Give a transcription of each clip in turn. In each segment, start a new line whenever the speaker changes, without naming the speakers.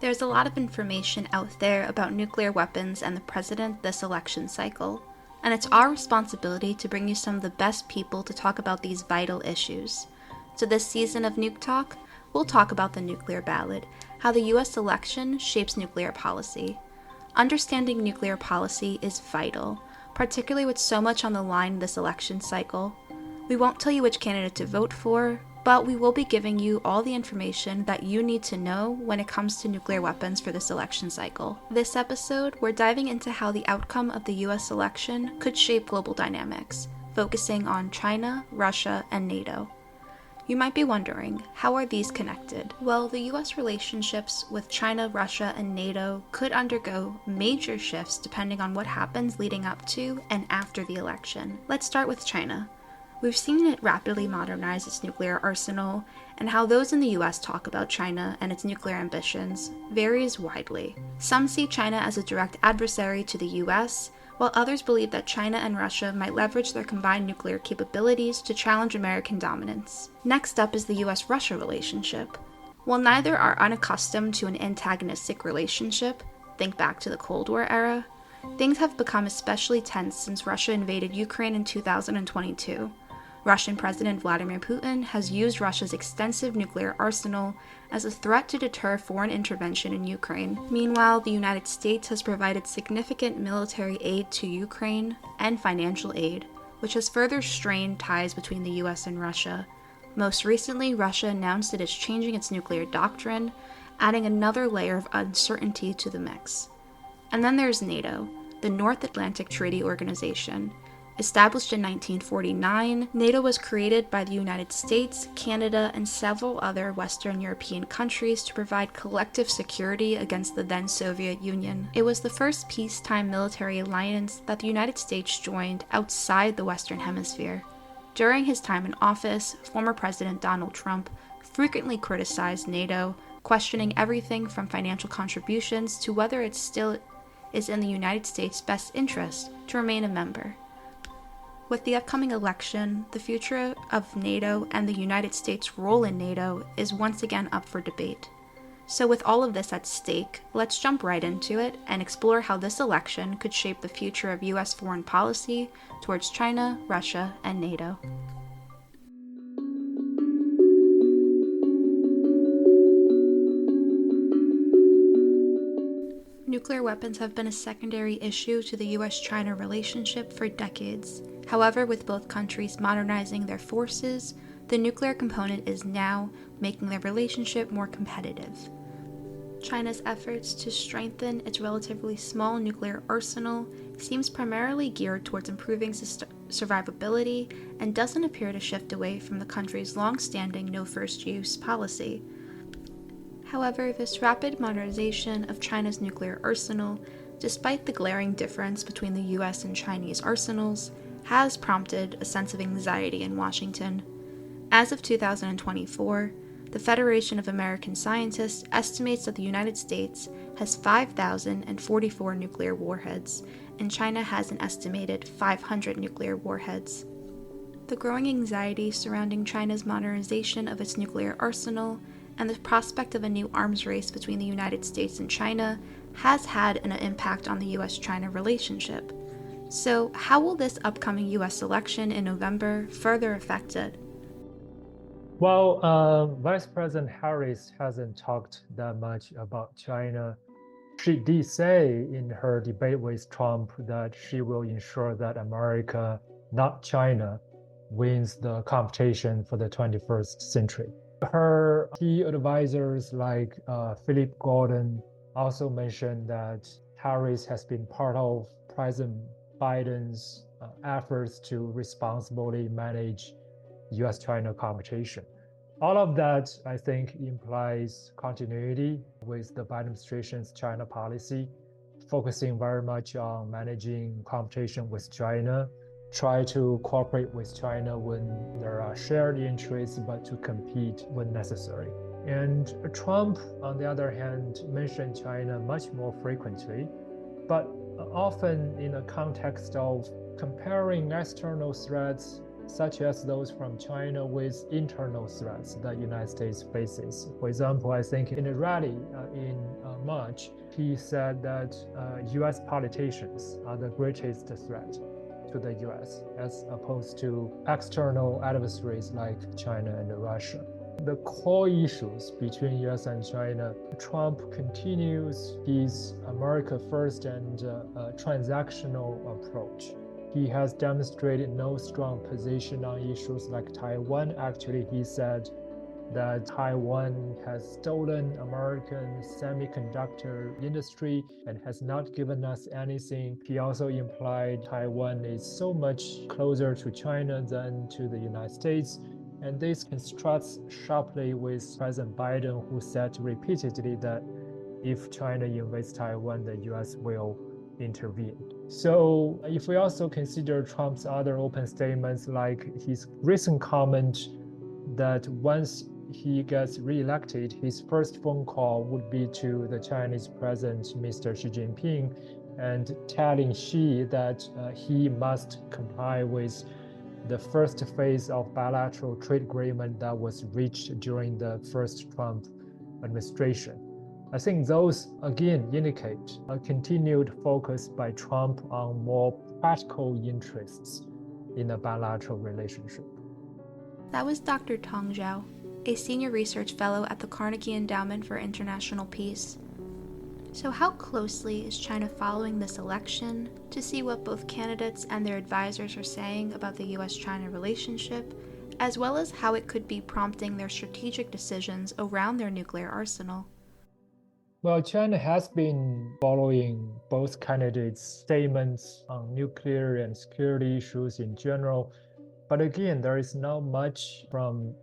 There's a lot of information out there about nuclear weapons and the president this election cycle, and it's our responsibility to bring you some of the best people to talk about these vital issues. So this season of NukeTalk, we'll talk about the nuclear ballot, how the US election shapes nuclear policy. Understanding nuclear policy is vital, particularly with so much on the line this election cycle. We won't tell you which candidate to vote for, but we will be giving you all the information that you need to know when it comes to nuclear weapons for this election cycle. This episode, we're diving into how the outcome of the US election could shape global dynamics, focusing on China, Russia, and NATO. You might be wondering, how are these connected? Well, the US relationships with China, Russia, and NATO could undergo major shifts depending on what happens leading up to and after the election. Let's start with China. We've seen it rapidly modernize its nuclear arsenal, and how those in the US talk about China and its nuclear ambitions varies widely. Some see China as a direct adversary to the US, while others believe that China and Russia might leverage their combined nuclear capabilities to challenge American dominance. Next up is the US-Russia relationship. While neither are unaccustomed to an antagonistic relationship, think back to the Cold War era, things have become especially tense since Russia invaded Ukraine in 2022. Russian President Vladimir Putin has used Russia's extensive nuclear arsenal as a threat to deter foreign intervention in Ukraine. Meanwhile, the United States has provided significant military aid to Ukraine and financial aid, which has further strained ties between the US and Russia. Most recently, Russia announced it is changing its nuclear doctrine, adding another layer of uncertainty to the mix. And then there's NATO, the North Atlantic Treaty Organization. Established in 1949, NATO was created by the United States, Canada, and several other Western European countries to provide collective security against the then Soviet Union. It was the first peacetime military alliance that the United States joined outside the Western Hemisphere. During his time in office, former President Donald Trump frequently criticized NATO, questioning everything from financial contributions to whether it still is in the United States' best interest to remain a member. With the upcoming election, the future of NATO and the United States' role in NATO is once again up for debate. So with all of this at stake, let's jump right into it and explore how this election could shape the future of US foreign policy towards China, Russia, and NATO. Nuclear weapons have been a secondary issue to the US-China relationship for decades. However, with both countries modernizing their forces, the nuclear component is now making their relationship more competitive. China's efforts to strengthen its relatively small nuclear arsenal seems primarily geared towards improving survivability and doesn't appear to shift away from the country's long-standing no-first-use policy. However, this rapid modernization of China's nuclear arsenal, despite the glaring difference between the US and Chinese arsenals, has prompted a sense of anxiety in Washington. As of 2024, the Federation of American Scientists estimates that the United States has 5,044 nuclear warheads, and China has an estimated 500 nuclear warheads. The growing anxiety surrounding China's modernization of its nuclear arsenal and the prospect of a new arms race between the United States and China has had an impact on the US-China relationship. So, how will this upcoming US election in November further affect it?
Well, Vice President Harris hasn't talked that much about China. She did say in her debate with Trump that she will ensure that America, not China, wins the competition for the 21st century. Her key advisors like Philip Gordon also mentioned that Harris has been part of President Biden's efforts to responsibly manage US-China competition. All of that, I think, implies continuity with the Biden administration's China policy, focusing very much on managing competition with China, try to cooperate with China when there are shared interests, but to compete when necessary. And Trump, on the other hand, mentioned China much more frequently, but often in a context of comparing external threats such as those from China, with internal threats that the United States faces. For example, I think in a rally in March, he said that US politicians are the greatest threat to the US, as opposed to external adversaries like China and Russia. The core issues between US and China, Trump continues his America first and transactional approach. He has demonstrated no strong position on issues like Taiwan. Actually, he said that Taiwan has stolen American semiconductor industry and has not given us anything. He also implied Taiwan is so much closer to China than to the United States. And this contrasts sharply with President Biden, who said repeatedly that if China invades Taiwan, the US will intervene. So if we also consider Trump's other open statements, like his recent comment that once he gets reelected, his first phone call would be to the Chinese president, Mr. Xi Jinping, and telling Xi that he must comply with the first phase of bilateral trade agreement that was reached during the first Trump administration. I think those again indicate a continued focus by Trump on more practical interests in a bilateral relationship.
That was Dr. Tong Zhao, a senior research fellow at the Carnegie Endowment for International Peace. So how closely is China following this election to see what both candidates and their advisors are saying about the US-China relationship, as well as how it could be prompting their strategic decisions around their nuclear arsenal?
Well, China has been following both candidates' statements on nuclear and security issues in general. But again, there is not much from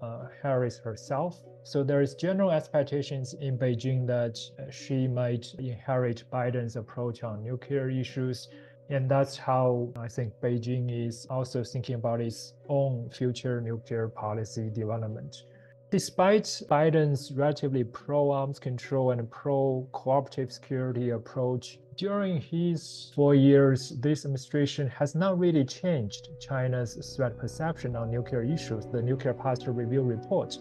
Harris herself. So there is general expectations in Beijing that she might inherit Biden's approach on nuclear issues. And that's how I think Beijing is also thinking about its own future nuclear policy development. Despite Biden's relatively pro-arms control and pro-cooperative security approach, during his 4 years, this administration has not really changed China's threat perception on nuclear issues. The Nuclear Posture Review report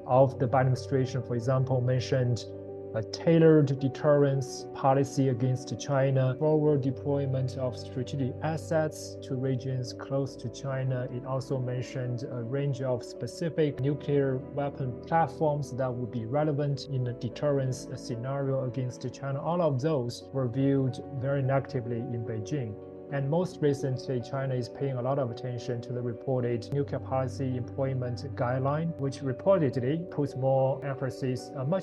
of the Biden administration, for example, mentioned a tailored deterrence policy against China, forward deployment of strategic assets to regions close to China. It also mentioned a range of specific nuclear weapon platforms that would be relevant in a deterrence scenario against China. All of those were viewed very negatively in Beijing. And most recently, China is paying a lot of attention to the reported nuclear policy employment guideline, which reportedly puts much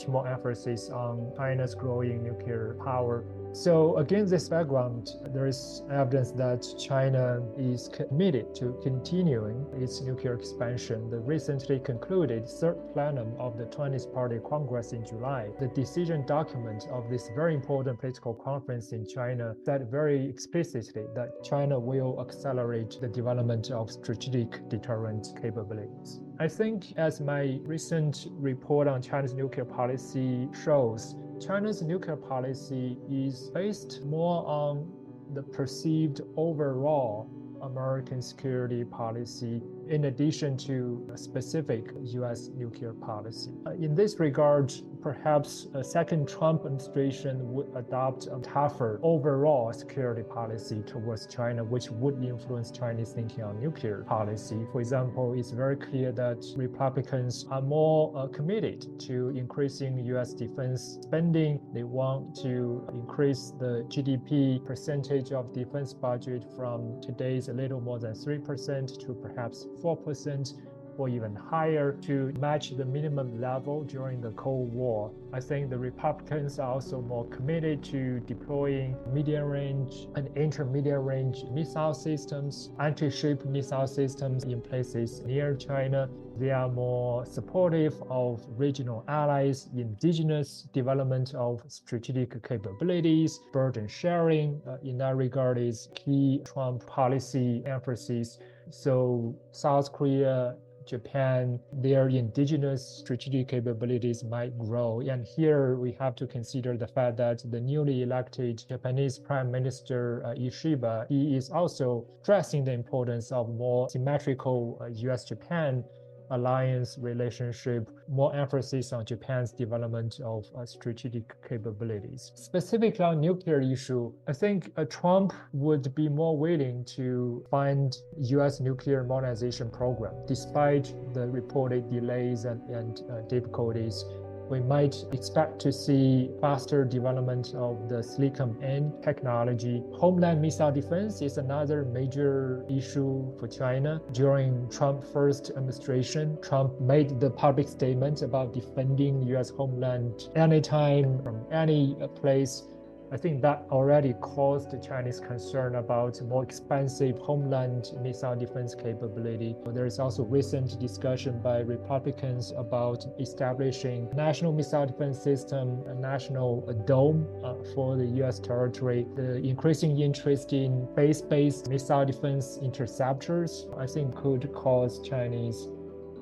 more emphasis on China's growing nuclear power. So against this background, there is evidence that China is committed to continuing its nuclear expansion. The recently concluded third plenum of the 20th Party Congress in July, the decision document of this very important political conference in China, said very explicitly that China will accelerate the development of strategic deterrent capabilities. I think, as my recent report on China's nuclear policy shows, China's nuclear policy is based more on the perceived overall American security policy in addition to a specific US nuclear policy. In this regard, perhaps a second Trump administration would adopt a tougher overall security policy towards China, which would influence Chinese thinking on nuclear policy. For example, it's very clear that Republicans are more committed to increasing US defense spending. They want to increase the GDP percentage of defense budget from today's a little more than 3% to perhaps 4%, or even higher, to match the minimum level during the Cold War. I think the Republicans are also more committed to deploying medium-range and intermediate-range missile systems, anti-ship missile systems in places near China. They are more supportive of regional allies, indigenous development of strategic capabilities, burden sharing. In that regard is key Trump policy emphasis. So South Korea, Japan, their indigenous strategic capabilities might grow. And here we have to consider the fact that the newly elected Japanese Prime Minister Ishiba, he is also stressing the importance of more symmetrical US-Japan alliance relationship, more emphasis on Japan's development of strategic capabilities. Specifically on nuclear issue, I think Trump would be more willing to fund US nuclear modernization program, despite the reported delays and difficulties. We might expect to see faster development of the silicon-N technology. Homeland missile defense is another major issue for China. During Trump's first administration, Trump made the public statement about defending U.S. homeland anytime from any place. I think that already caused the Chinese concern about more expensive homeland missile defense capability. There is also recent discussion by Republicans about establishing national missile defense system, a national dome for the U.S. territory. The increasing interest in base-based missile defense interceptors, I think, could cause Chinese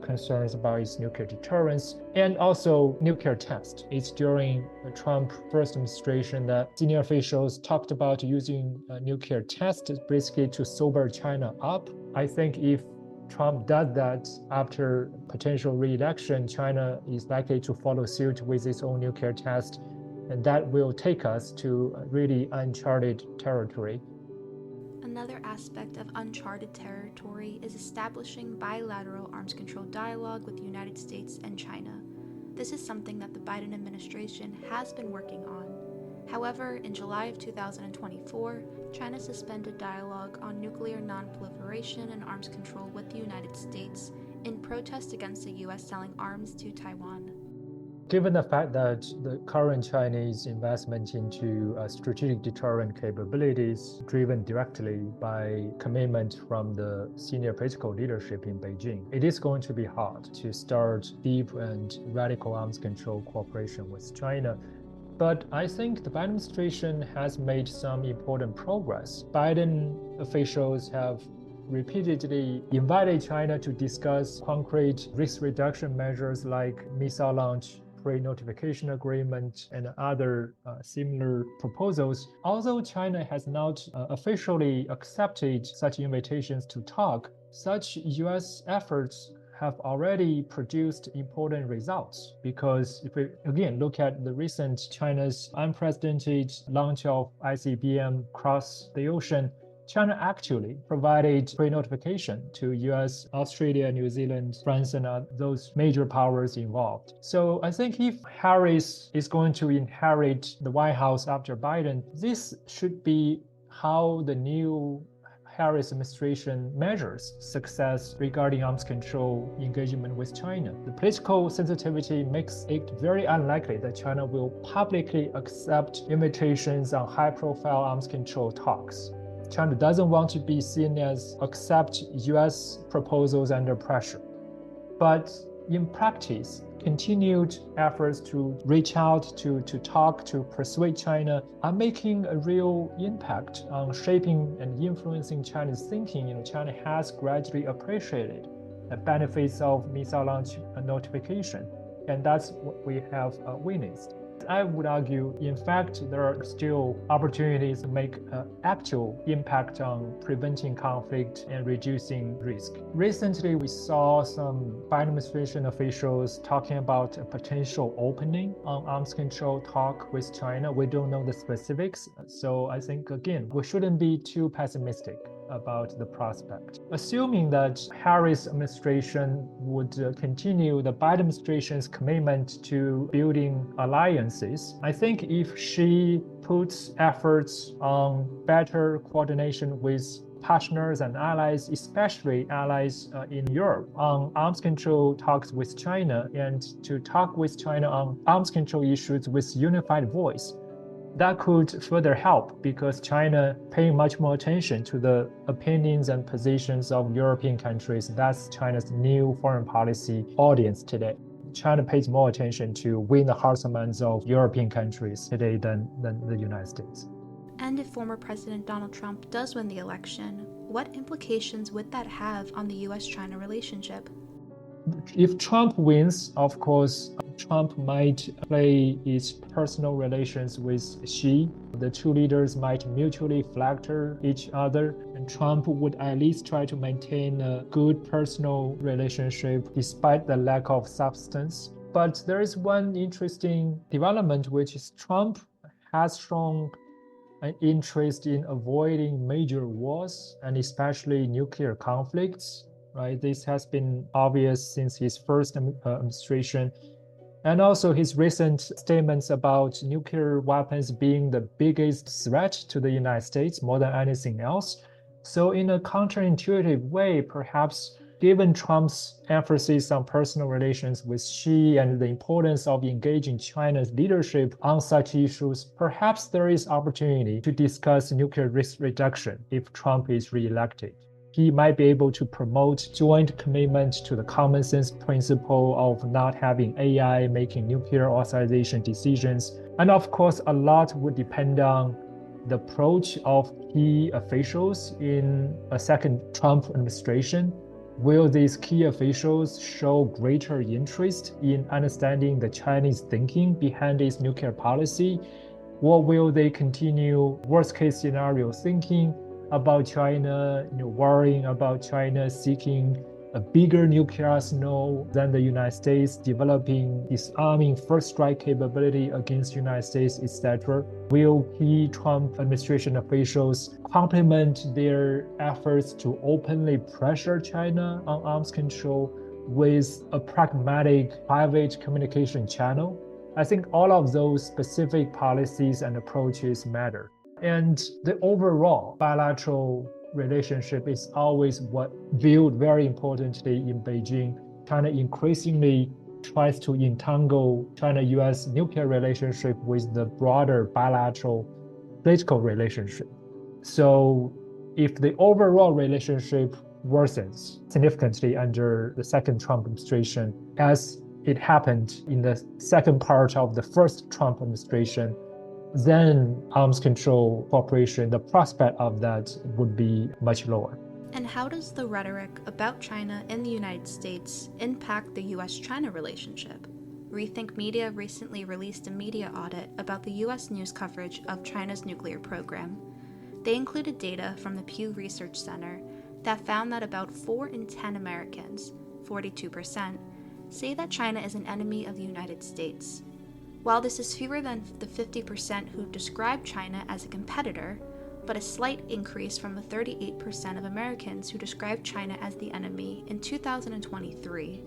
concerns about its nuclear deterrence and also nuclear test. It's during the Trump first administration that senior officials talked about using nuclear test basically to sober China up. I think if Trump does that after potential re-election, China is likely to follow suit with its own nuclear test, and that will take us to really uncharted territory.
Another aspect of uncharted territory is establishing bilateral arms control dialogue with the United States and China. This is something that the Biden administration has been working on. However, in July of 2024, China suspended dialogue on nuclear non-proliferation and arms control with the United States in protest against the U.S. selling arms to Taiwan.
Given the fact that the current Chinese investment into strategic deterrent capabilities driven directly by commitment from the senior political leadership in Beijing, it is going to be hard to start deep and radical arms control cooperation with China. But I think the Biden administration has made some important progress. Biden officials have repeatedly invited China to discuss concrete risk reduction measures like missile launch pre-notification agreement and other similar proposals. Although China has not officially accepted such invitations to talk, such US efforts have already produced important results, because if we again look at the recent China's unprecedented launch of ICBM across the ocean, China actually provided pre-notification to US, Australia, New Zealand, France, and those major powers involved. So I think if Harris is going to inherit the White House after Biden, this should be how the new Harris administration measures success regarding arms control engagement with China. The political sensitivity makes it very unlikely that China will publicly accept invitations on high-profile arms control talks. China doesn't want to be seen as accept US proposals under pressure. But in practice, continued efforts to reach out, to talk, to persuade China are making a real impact on shaping and influencing China's thinking. China has gradually appreciated the benefits of missile launch notification, and that's what we have witnessed. I would argue, in fact, there are still opportunities to make an actual impact on preventing conflict and reducing risk. Recently, we saw some Biden administration officials talking about a potential opening on arms control talk with China. We don't know the specifics, so I think, again, we shouldn't be too pessimistic about the prospect. Assuming that Harris administration would continue the Biden administration's commitment to building alliances, I think if she puts efforts on better coordination with partners and allies, especially allies in Europe, on arms control talks with China, and to talk with China on arms control issues with unified voice, that could further help, because China paying much more attention to the opinions and positions of European countries. That's China's new foreign policy audience today. China pays more attention to win the hearts and minds of European countries today than the United States.
And if former President Donald Trump does win the election, what implications would that have on the US-China relationship?
If Trump wins, of course, Trump might play his personal relations with Xi. The two leaders might mutually flatter each other, and Trump would at least try to maintain a good personal relationship despite the lack of substance. But there is one interesting development, which is Trump has shown an interest in avoiding major wars and especially nuclear conflicts. Right, this has been obvious since his first administration, and also his recent statements about nuclear weapons being the biggest threat to the United States more than anything else. So, in a counterintuitive way, perhaps given Trump's emphasis on personal relations with Xi and the importance of engaging China's leadership on such issues, perhaps there is opportunity to discuss nuclear risk reduction if Trump is reelected. He might be able to promote joint commitment to the common sense principle of not having AI making nuclear authorization decisions. And of course, a lot would depend on the approach of key officials in a second Trump administration. Will these key officials show greater interest in understanding the Chinese thinking behind its nuclear policy? Or will they continue worst case scenario thinking about China, worrying about China seeking a bigger nuclear arsenal than the United States, developing disarming first strike capability against the United States, etc. Will key Trump administration officials complement their efforts to openly pressure China on arms control with a pragmatic private communication channel? I think all of those specific policies and approaches matter. And the overall bilateral relationship is always what viewed very importantly in Beijing. China increasingly tries to entangle China-US nuclear relationship with the broader bilateral political relationship. So if the overall relationship worsens significantly under the second Trump administration, as it happened in the second part of the first Trump administration, then arms control cooperation, the prospect of that would be much lower.
And how does the rhetoric about China in the United States impact the US-China relationship? Rethink Media recently released a media audit about the US news coverage of China's nuclear program. They included data from the Pew Research Center that found that about 4 in 10 Americans, 42%, say that China is an enemy of the United States. While this is fewer than the 50% who describe China as a competitor, but a slight increase from the 38% of Americans who described China as the enemy in 2023.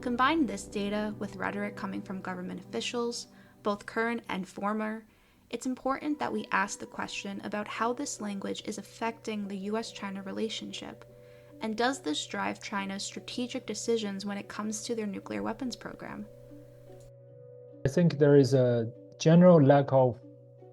Combine this data with rhetoric coming from government officials, both current and former, it's important that we ask the question about how this language is affecting the US-China relationship, and does this drive China's strategic decisions when it comes to their nuclear weapons program?
I think there is a general lack of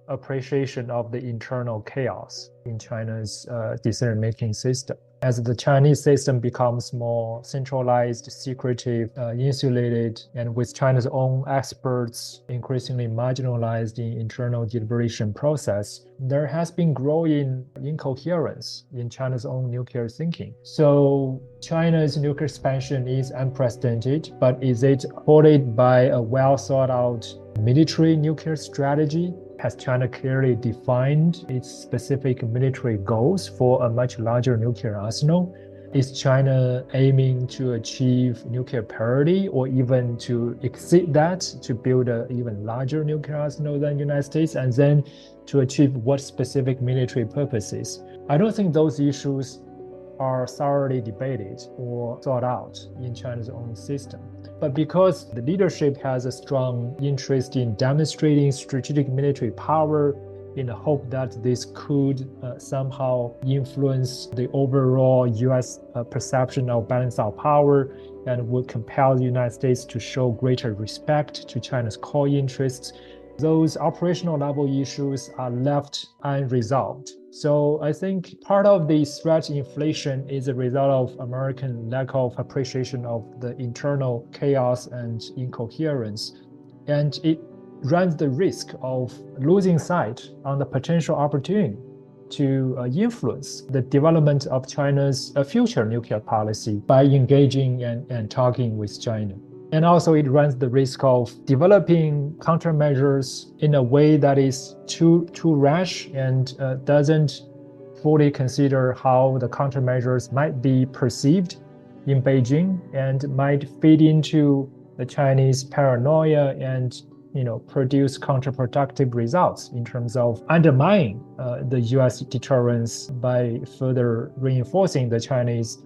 appreciation of the internal chaos in China's decision-making system. As the Chinese system becomes more centralized, secretive, insulated, and with China's own experts increasingly marginalized in internal deliberation process, there has been growing incoherence in China's own nuclear thinking. So China's nuclear expansion is unprecedented, but is it supported by a well thought out military nuclear strategy? Has China clearly defined its specific military goals for a much larger nuclear arsenal? Is China aiming to achieve nuclear parity or even to exceed that, to build an even larger nuclear arsenal than the United States, and then to achieve what specific military purposes? I don't think those issues are thoroughly debated or thought out in China's own system. But because the leadership has a strong interest in demonstrating strategic military power in the hope that this could somehow influence the overall US perception of balance of power and would compel the United States to show greater respect to China's core interests, those operational level issues are left unresolved. So I think part of the threat inflation is a result of American lack of appreciation of the internal chaos and incoherence. And it runs the risk of losing sight on the potential opportunity to influence the development of China's future nuclear policy by engaging and talking with China. And also it runs the risk of developing countermeasures in a way that is too rash and doesn't fully consider how the countermeasures might be perceived in Beijing and might feed into the Chinese paranoia and produce counterproductive results in terms of undermining the US deterrence by further reinforcing the Chinese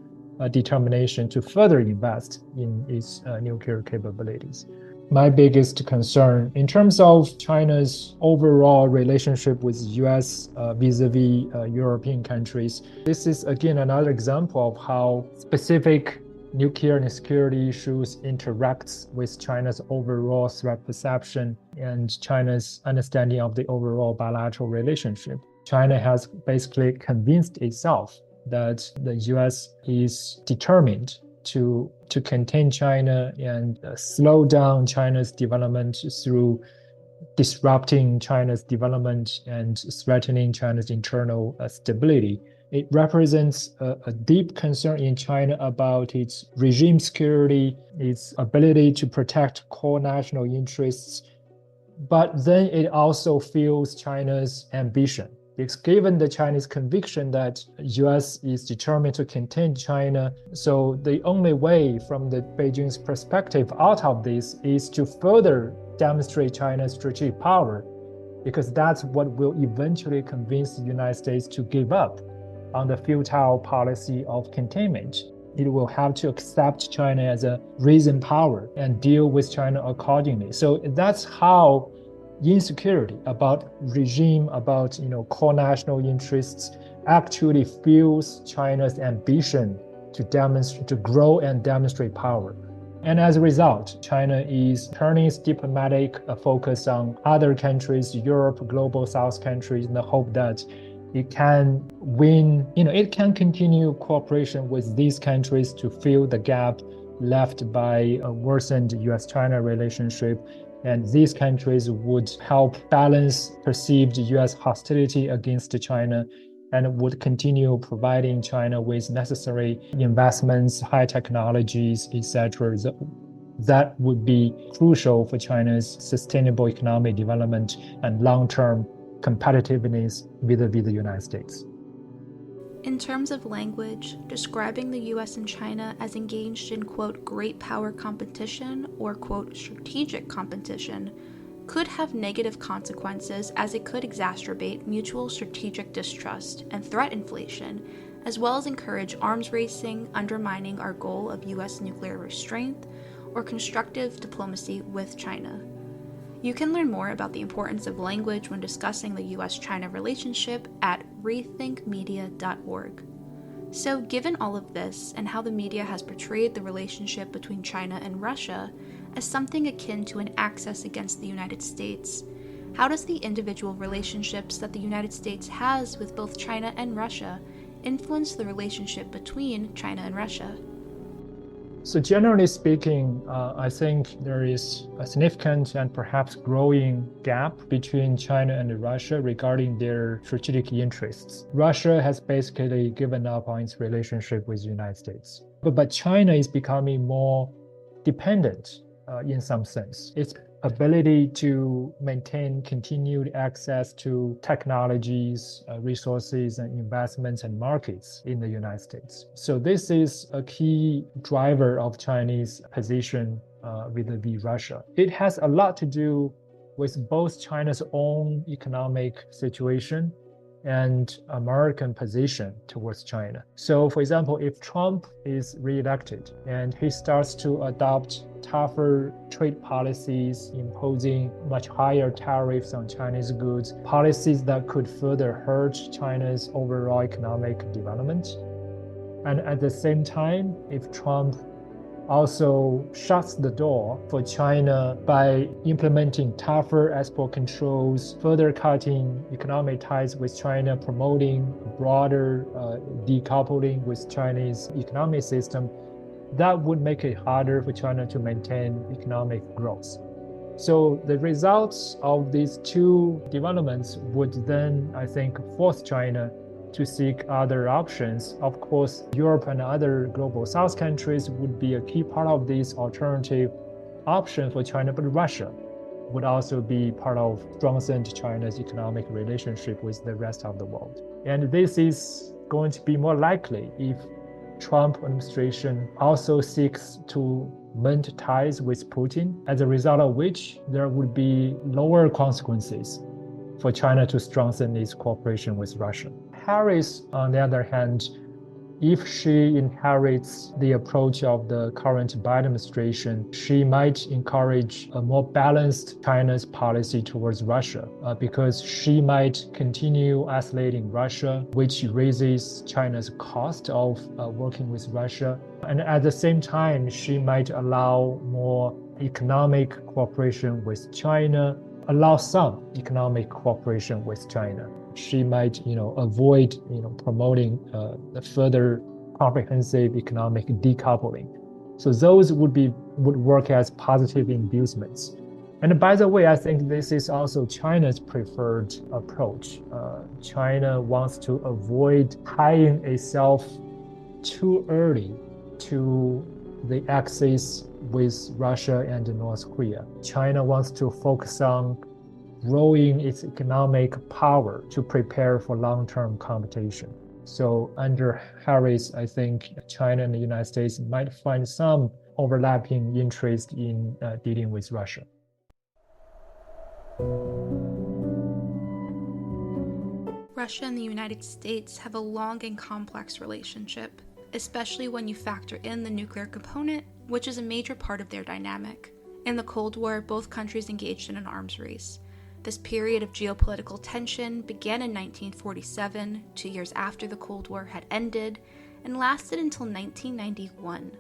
determination to further invest in its nuclear capabilities. My biggest concern in terms of China's overall relationship with US vis-a-vis European countries, this is again another example of how specific nuclear and security issues interacts with China's overall threat perception and China's understanding of the overall bilateral relationship. China has basically convinced itself that the US is determined to contain China and slow down China's development through disrupting China's development and threatening China's internal stability. It represents a deep concern in China about its regime security, its ability to protect core national interests, but then it also fuels China's ambition. Because given the Chinese conviction that US is determined to contain China, so the only way from the Beijing's perspective out of this is to further demonstrate China's strategic power, because that's what will eventually convince the United States to give up on the futile policy of containment. It will have to accept China as a reasoned power and deal with China accordingly. So that's how insecurity about regime, about core national interests actually fuels China's ambition to grow and demonstrate power. And as a result, China is turning its diplomatic focus on other countries, Europe, global South countries, in the hope that it can win, it can continue cooperation with these countries to fill the gap left by a worsened US-China relationship. And these countries would help balance perceived US hostility against China and would continue providing China with necessary investments, high technologies, etc. That would be crucial for China's sustainable economic development and long-term competitiveness vis-a-vis the United States.
In terms of language, describing the US and China as engaged in, quote, great power competition or, quote, strategic competition could have negative consequences, as it could exacerbate mutual strategic distrust and threat inflation, as well as encourage arms racing, undermining our goal of US nuclear restraint or constructive diplomacy with China. You can learn more about the importance of language when discussing the US-China relationship at rethinkmedia.org. So, given all of this and how the media has portrayed the relationship between China and Russia as something akin to an axis against the United States, how does the individual relationships that the United States has with both China and Russia influence the relationship between China and Russia?
So generally speaking, I think there is a significant and perhaps growing gap between China and Russia regarding their strategic interests. Russia has basically given up on its relationship with the United States. But China is becoming more dependent in some sense. Its ability to maintain continued access to technologies, resources, and investments and markets in the United States. So this is a key driver of Chinese position vis-a-vis Russia. It has a lot to do with both China's own economic situation and American position towards China. So for example, if Trump is reelected and he starts to adopt tougher trade policies, imposing much higher tariffs on Chinese goods, policies that could further hurt China's overall economic development. And at the same time, if Trump also shuts the door for China by implementing tougher export controls, further cutting economic ties with China, promoting broader decoupling with Chinese economic system, that would make it harder for China to maintain economic growth. So the results of these two developments would then, I think, force China to seek other options. Of course, Europe and other global South countries would be a key part of this alternative option for China, but Russia would also be part of strengthened China's economic relationship with the rest of the world. And this is going to be more likely if Trump administration also seeks to mend ties with Putin, as a result of which there would be lower consequences for China to strengthen its cooperation with Russia. Harris, on the other hand, if she inherits the approach of the current Biden administration, she might encourage a more balanced China's policy towards Russia because she might continue isolating Russia, which raises China's cost of working with Russia. And at the same time, she might allow more economic cooperation with China, allow some economic cooperation with China. She might, avoid, promoting further comprehensive economic decoupling. So those would work as positive inducements. And by the way, I think this is also China's preferred approach. China wants to avoid tying itself too early to the axis with Russia and North Korea. China wants to focus on growing its economic power to prepare for long-term competition. So under Harris, I think China and the United States might find some overlapping interest in dealing with Russia.
Russia and the United States have a long and complex relationship, especially when you factor in the nuclear component, which is a major part of their dynamic. In the Cold War, both countries engaged in an arms race. This period of geopolitical tension began in 1947, 2 years after the Cold War had ended, and lasted until 1991,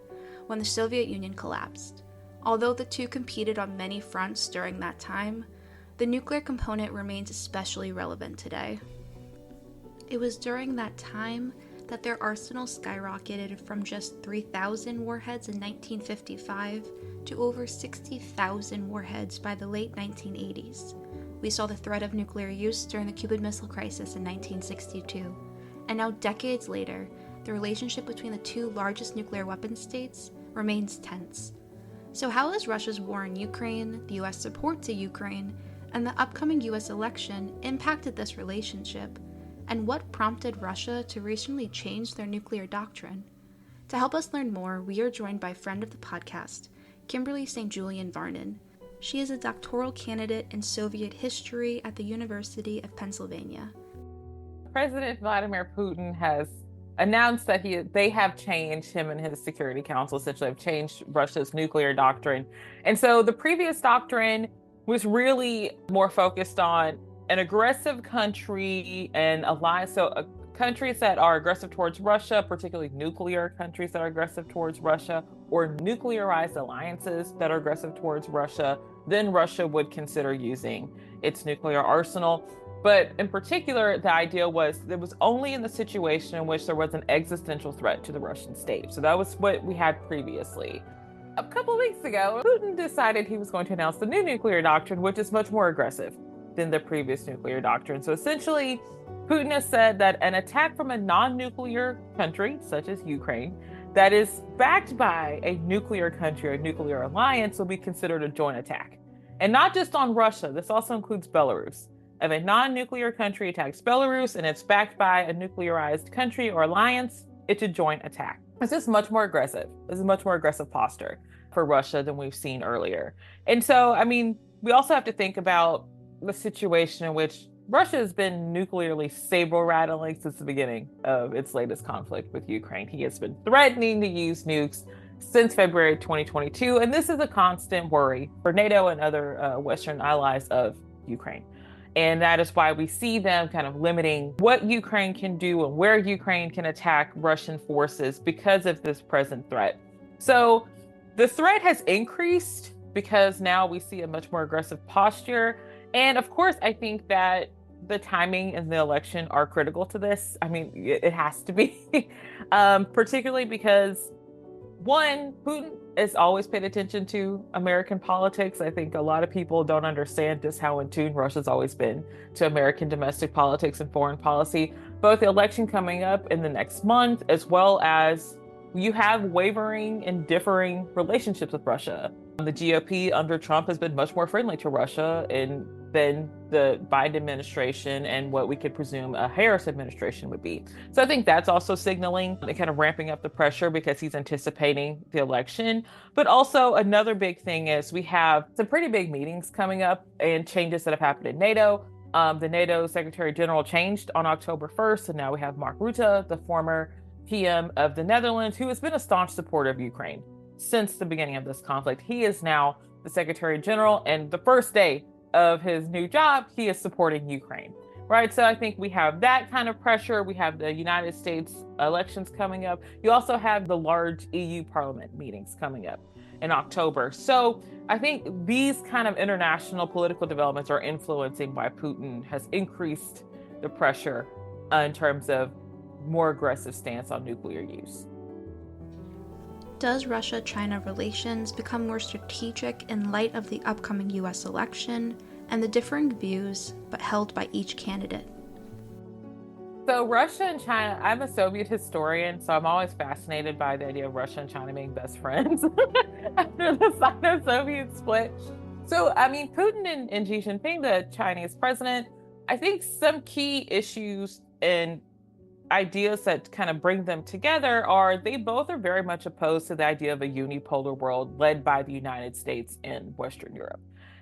when the Soviet Union collapsed. Although the two competed on many fronts during that time, the nuclear component remains especially relevant today. It was during that time that their arsenal skyrocketed from just 3,000 warheads in 1955 to over 60,000 warheads by the late 1980s. We saw the threat of nuclear use during the Cuban Missile Crisis in 1962, and now decades later, the relationship between the two largest nuclear weapon states remains tense. So how has Russia's war in Ukraine, the US support to Ukraine, and the upcoming US election impacted this relationship? And what prompted Russia to recently change their nuclear doctrine? To help us learn more, we are joined by friend of the podcast, Kimberly St. Julian Varnon. She is a doctoral candidate in Soviet history at the University of Pennsylvania.
President Vladimir Putin has announced that they have changed, him and his Security Council essentially have changed Russia's nuclear doctrine. And so the previous doctrine was really more focused on an aggressive country and alliance. So countries that are aggressive towards Russia, particularly nuclear countries that are aggressive towards Russia, or nuclearized alliances that are aggressive towards Russia, then Russia would consider using its nuclear arsenal. But in particular, the idea was it was only in the situation in which there was an existential threat to the Russian state. So that was what we had previously. A couple of weeks ago, Putin decided he was going to announce the new nuclear doctrine, which is much more aggressive than the previous nuclear doctrine. So essentially, Putin has said that an attack from a non-nuclear country, such as Ukraine, that is backed by a nuclear country or a nuclear alliance will be considered a joint attack. And not just on Russia, this also includes Belarus. If a non-nuclear country attacks Belarus and it's backed by a nuclearized country or alliance, it's a joint attack. This is much more aggressive. This is a much more aggressive posture for Russia than we've seen earlier. And so, we also have to think about the situation in which Russia has been nuclearly saber-rattling since the beginning of its latest conflict with Ukraine. He has been threatening to use nukes since February 2022, and this is a constant worry for NATO and other Western allies of Ukraine. And that is why we see them kind of limiting what Ukraine can do and where Ukraine can attack Russian forces because of this present threat. So the threat has increased because now we see a much more aggressive posture. And of course, I think that the timing and the election are critical to this. It has to be, particularly because, one, Putin has always paid attention to American politics. I think a lot of people don't understand just how in tune Russia's always been to American domestic politics and foreign policy. Both the election coming up in the next month, as well as you have wavering and differing relationships with Russia. The GOP under Trump has been much more friendly to Russia than the Biden administration and what we could presume a Harris administration would be. So I think that's also signaling and kind of ramping up the pressure because he's anticipating the election. But also another big thing is we have some pretty big meetings coming up and changes that have happened in NATO. The NATO Secretary General changed on October 1st, and now we have Mark Rutte, the former PM of the Netherlands, who has been a staunch supporter of Ukraine since the beginning of this conflict. He is now the Secretary General, and the first day of his new job, he is supporting Ukraine, right? So I think we have that kind of pressure. We have the United States elections coming up. You also have the large EU Parliament meetings coming up in October. So I think these kind of international political developments are influencing why Putin has increased the pressure in terms of more aggressive stance on nuclear use.
Does Russia-China relations become more strategic in light of the upcoming US election and the differing views but held by each candidate?
So Russia and China, I'm a Soviet historian, so I'm always fascinated by the idea of Russia and China being best friends after the Sino-Soviet split. So, I mean, Putin and Xi Jinping, the Chinese president, I think some key issues and ideas that kind of bring them together are they both are very much opposed to the idea of a unipolar world led by the United States and Western Europe.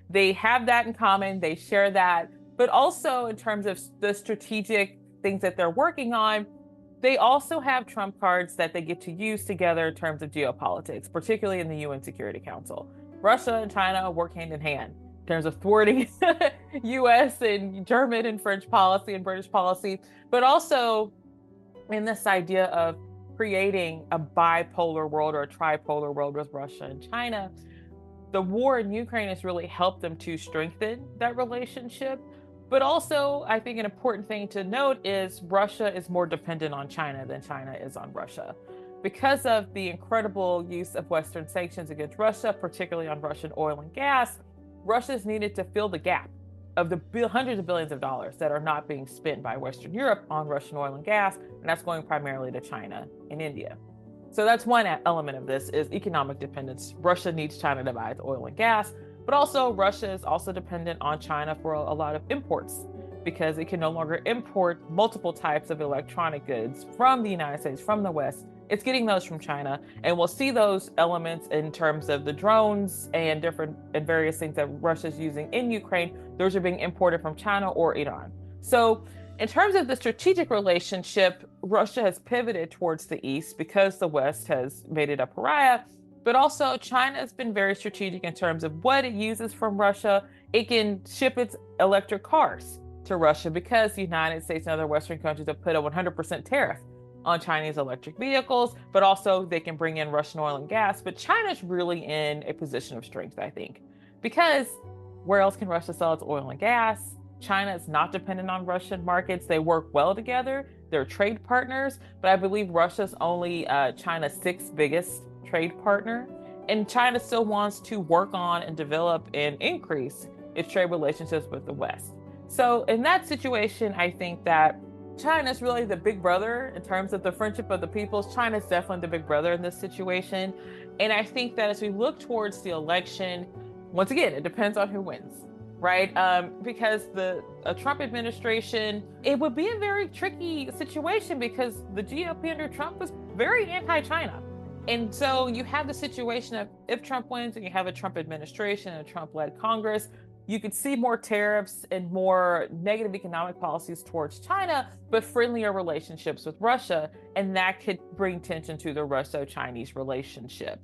They have that in common, they share that, but also in terms of the strategic things that they're working on, they also have trump cards that they get to use together in terms of geopolitics, particularly in the UN Security Council. Russia and China work hand in hand in terms of thwarting US and German and French policy and British policy, but also in this idea of creating a bipolar world or a tripolar world with Russia and China. The war in Ukraine has really helped them to strengthen that relationship. But also, I think an important thing to note is Russia is more dependent on China than China is on Russia. Because of the incredible use of Western sanctions against Russia, particularly on Russian oil and gas, Russia's needed to fill the gap of the hundreds of billions of dollars that are not being spent by Western Europe on Russian oil and gas, and that's going primarily to China and India. So that's one element of this is economic dependence. Russia needs China to buy its oil and gas, but also Russia is also dependent on China for a lot of imports because it can no longer import multiple types of electronic goods from the United States, from the West. It's getting those from China, and we'll see those elements in terms of the drones and different and various things that Russia's using in Ukraine. Those are being imported from China or Iran. So in terms of the strategic relationship, Russia has pivoted towards the East because the West has made it a pariah, but also China has been very strategic in terms of what it uses from Russia. It can ship its electric cars to Russia because the United States and other Western countries have put a 100% tariff on Chinese electric vehicles, but also they can bring in Russian oil and gas. But China's really in a position of strength, I think, because where else can Russia sell its oil and gas? China is not dependent on Russian markets. They work well together. They're trade partners, but I believe Russia's only China's sixth biggest trade partner. And China still wants to work on and develop and increase its trade relationships with the West. So in that situation, I think that China's really the big brother in terms of the friendship of the peoples. China's definitely the big brother in this situation. And I think that as we look towards the election, once again, it depends on who wins, right? Because the Trump administration, it would be a very tricky situation because the GOP under Trump was very anti-China. And so you have the situation of if Trump wins and you have a Trump administration and a Trump-led Congress, you could see more tariffs and more negative economic policies towards China, but friendlier relationships with Russia. And that could bring tension to the Russo-Chinese relationship.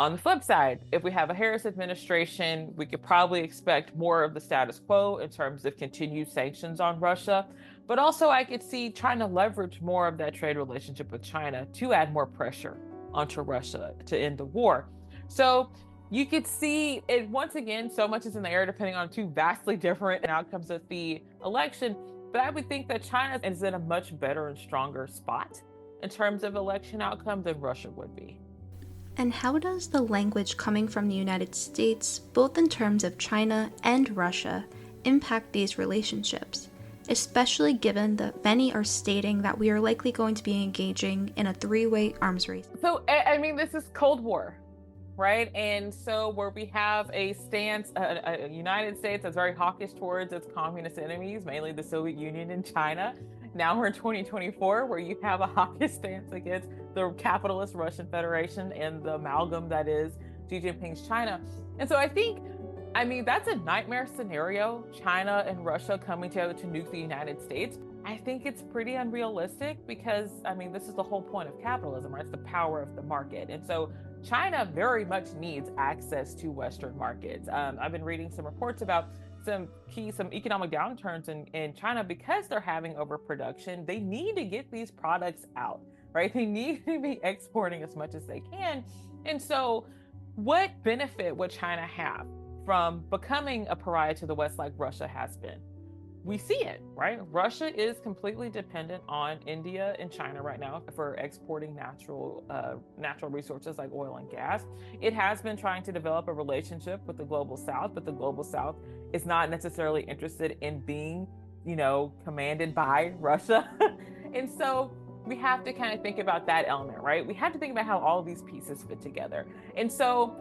On the flip side, if we have a Harris administration, we could probably expect more of the status quo in terms of continued sanctions on Russia. But also I could see trying to leverage more of that trade relationship with China to add more pressure onto Russia to end the war. So you could see it once again, so much is in the air depending on two vastly different outcomes of the election. But I would think that China is in a much better and stronger spot in terms of election outcome than Russia would be.
And how does the language coming from the United States, both in terms of China and Russia, impact these relationships, especially given that many are stating that we are likely going to be engaging in a three-way arms race?
So, I mean, this is Cold War, right? And so where we have a stance, a United States that's very hawkish towards its communist enemies, mainly the Soviet Union and China. Now we're in 2024, where you have a hawkish stance against the capitalist Russian Federation and the amalgam that is Xi Jinping's China. And so I mean, that's a nightmare scenario, China and Russia coming together to nuke the United States. I think it's pretty unrealistic because, I mean, this is the whole point of capitalism, right? It's the power of the market. And so China very much needs access to Western markets. I've been reading some reports about some economic downturns in China because they're having overproduction. They need to get these products out, right? They need to be exporting as much as they can. And so what benefit would China have from becoming a pariah to the West like Russia has been? We see it, right? Russia is completely dependent on India and China right now for exporting natural resources like oil and gas. It has been trying to develop a relationship with the global South, but the global South is not necessarily interested in being, commanded by Russia. And so we have to kind of think about that element, right? We have to think about how all of these pieces fit together. And so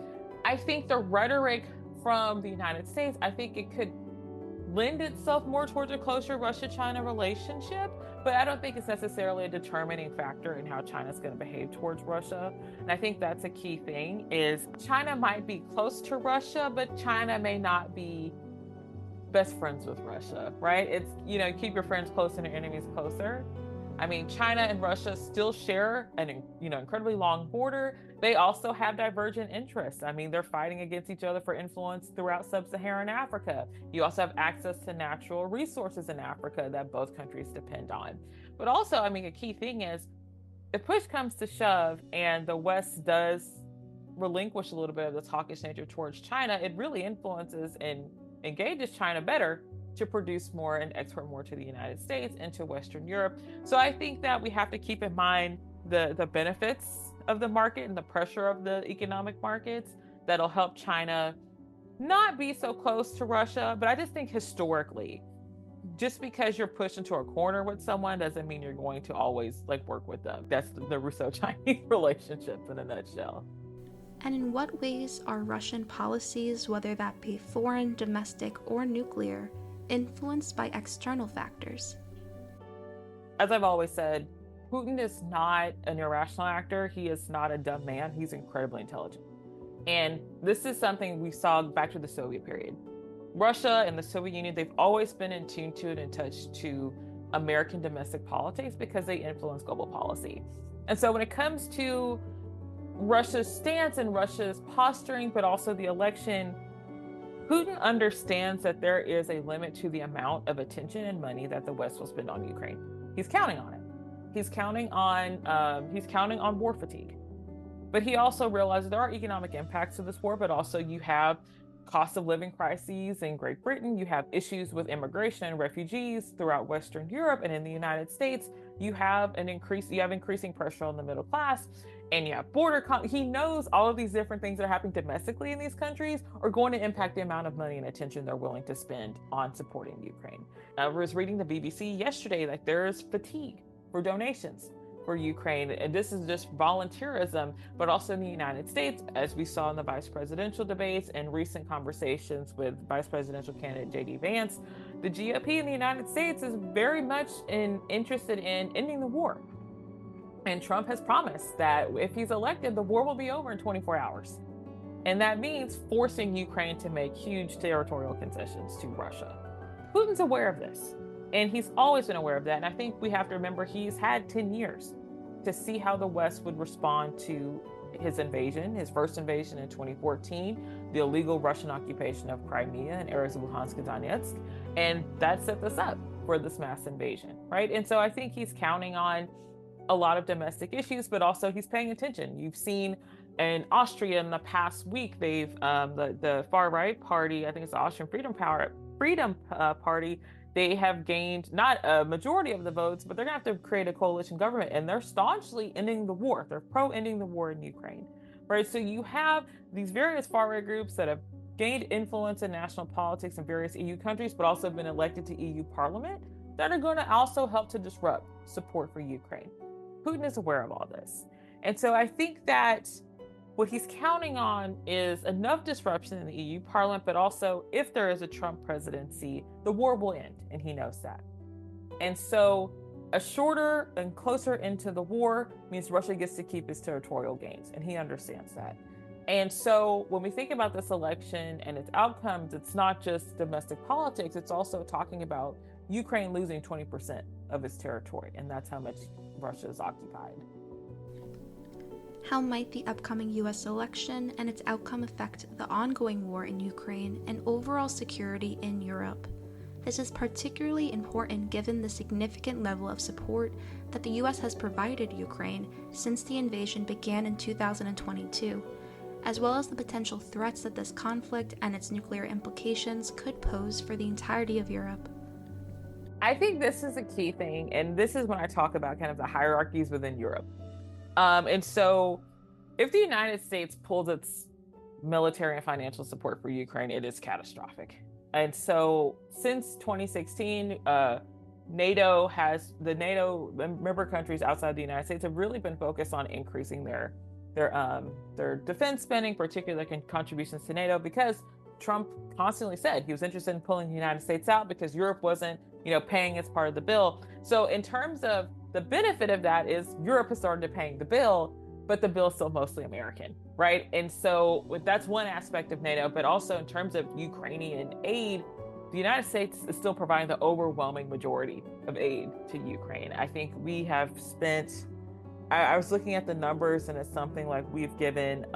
I think the rhetoric from the United States, I think it could lend itself more towards a closer Russia-China relationship, but I don't think it's necessarily a determining factor in how China's going to behave towards Russia. And I think that's a key thing is China might be close to Russia, but China may not be best friends with Russia, right? It's, keep your friends close and your enemies closer. I mean, China and Russia still share an incredibly long border. They also have divergent interests. I mean, they're fighting against each other for influence throughout sub-Saharan Africa. You also have access to natural resources in Africa that both countries depend on. But also, I mean, a key thing is if push comes to shove and the West does relinquish a little bit of the hawkish nature towards China, it really influences and engages China better to produce more and export more to the United States and to Western Europe. So I think that we have to keep in mind the benefits of the market and the pressure of the economic markets that'll help China not be so close to Russia. But I just think historically, just because you're pushed into a corner with someone doesn't mean you're going to always work with them. That's the Russo-Chinese relationship in a nutshell.
And in what ways are Russian policies, whether that be foreign, domestic, or nuclear, influenced by external factors?
As I've always said, Putin is not an irrational actor. He is not a dumb man. He's incredibly intelligent. And this is something we saw back to the Soviet period. Russia and the Soviet Union, they've always been in tune to and in touch to American domestic politics because they influence global policy. And so when it comes to Russia's stance and Russia's posturing, but also the election, Putin understands that there is a limit to the amount of attention and money that the West will spend on Ukraine. He's counting on it. He's counting on war fatigue. But he also realizes there are economic impacts of this war, but also you have cost of living crises in Great Britain. You have issues with immigration and refugees throughout Western Europe, and in the United States, you have increasing pressure on the middle class, and you have he knows all of these different things that are happening domestically in these countries are going to impact the amount of money and attention they're willing to spend on supporting Ukraine. I was reading the BBC yesterday, there's fatigue for donations for Ukraine. And this is just volunteerism, but also in the United States, as we saw in the vice presidential debates and recent conversations with vice presidential candidate J.D. Vance, the GOP in the United States is very much interested in ending the war. And Trump has promised that if he's elected, the war will be over in 24 hours. And that means forcing Ukraine to make huge territorial concessions to Russia. Putin's aware of this. And he's always been aware of that. And I think we have to remember he's had 10 years to see how the West would respond to his invasion, his first invasion in 2014, the illegal Russian occupation of Crimea and areas of Luhansk and Donetsk. And that set us up for this mass invasion, right? And so I think he's counting on a lot of domestic issues, but also he's paying attention. You've seen in Austria in the past week, they've the far right party, I think it's the Austrian Freedom Party, they have gained not a majority of the votes, but they're going to have to create a coalition government, and they're staunchly ending the war. They're pro-ending the war in Ukraine. right? So you have these various far-right groups that have gained influence in national politics in various EU countries, but also been elected to EU Parliament, that are going to also help to disrupt support for Ukraine. Putin is aware of all this. And so I think that what he's counting on is enough disruption in the EU Parliament, but also if there is a Trump presidency, the war will end, and he knows that. And so a shorter and closer into the war means Russia gets to keep its territorial gains, and he understands that. And so when we think about this election and its outcomes, it's not just domestic politics, it's also talking about Ukraine losing 20% of its territory, and that's how much Russia is occupied.
How might the upcoming US election and its outcome affect the ongoing war in Ukraine and overall security in Europe? This is particularly important given the significant level of support that the US has provided Ukraine since the invasion began in 2022, as well as the potential threats that this conflict and its nuclear implications could pose for the entirety of Europe.
I think this is a key thing, and this is when I talk about kind of the hierarchies within Europe. And so if the United States pulls its military and financial support for Ukraine, it is catastrophic. And so since 2016, NATO member countries outside the United States have really been focused on increasing their defense spending, particularly contributions to NATO, because Trump constantly said he was interested in pulling the United States out because Europe wasn't, paying its part of the bill. So in terms of the benefit of that is Europe has started paying the bill, but the bill is still mostly American, right? And so that's one aspect of NATO, but also in terms of Ukrainian aid, the United States is still providing the overwhelming majority of aid to Ukraine. I think we have spent, I was looking at the numbers, and it's something like we've given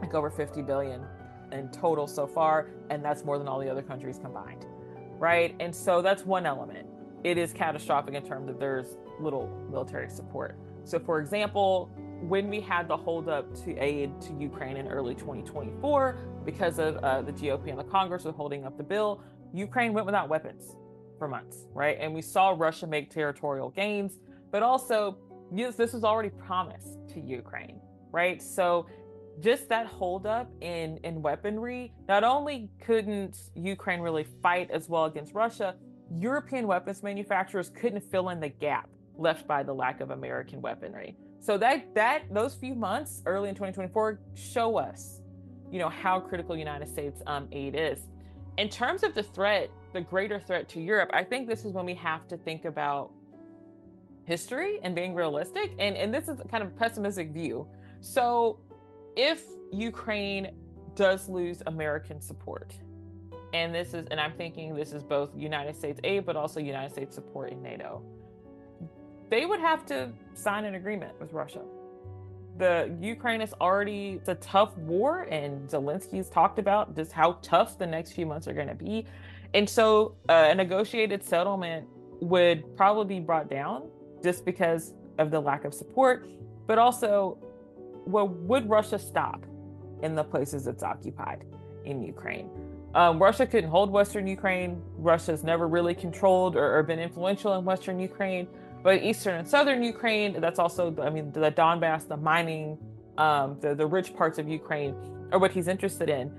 like over 50 billion in total so far, and that's more than all the other countries combined, right? And so that's one element. It is catastrophic in terms of there's little military support. So for example, when we had the holdup to aid to Ukraine in early 2024, because of the GOP and the Congress were holding up the bill, Ukraine went without weapons for months, right? And we saw Russia make territorial gains, but also this was already promised to Ukraine, right? So just that holdup in weaponry, not only couldn't Ukraine really fight as well against Russia, European weapons manufacturers couldn't fill in the gap left by the lack of American weaponry. So those few months early in 2024 show us, how critical United States aid is. In terms of the threat, the greater threat to Europe, I think this is when we have to think about history and being realistic. And this is kind of a pessimistic view. So if Ukraine does lose American support, and I'm thinking this is both United States aid, but also United States support in NATO, they would have to sign an agreement with Russia. The Ukraine is already, it's a tough war, and Zelensky's talked about just how tough the next few months are going to be. And so a negotiated settlement would probably be brought down just because of the lack of support, but also, would Russia stop in the places it's occupied in Ukraine? Russia couldn't hold Western Ukraine. Russia's never really controlled or been influential in Western Ukraine. But Eastern and Southern Ukraine, that's also, the Donbass, the mining, the rich parts of Ukraine are what he's interested in.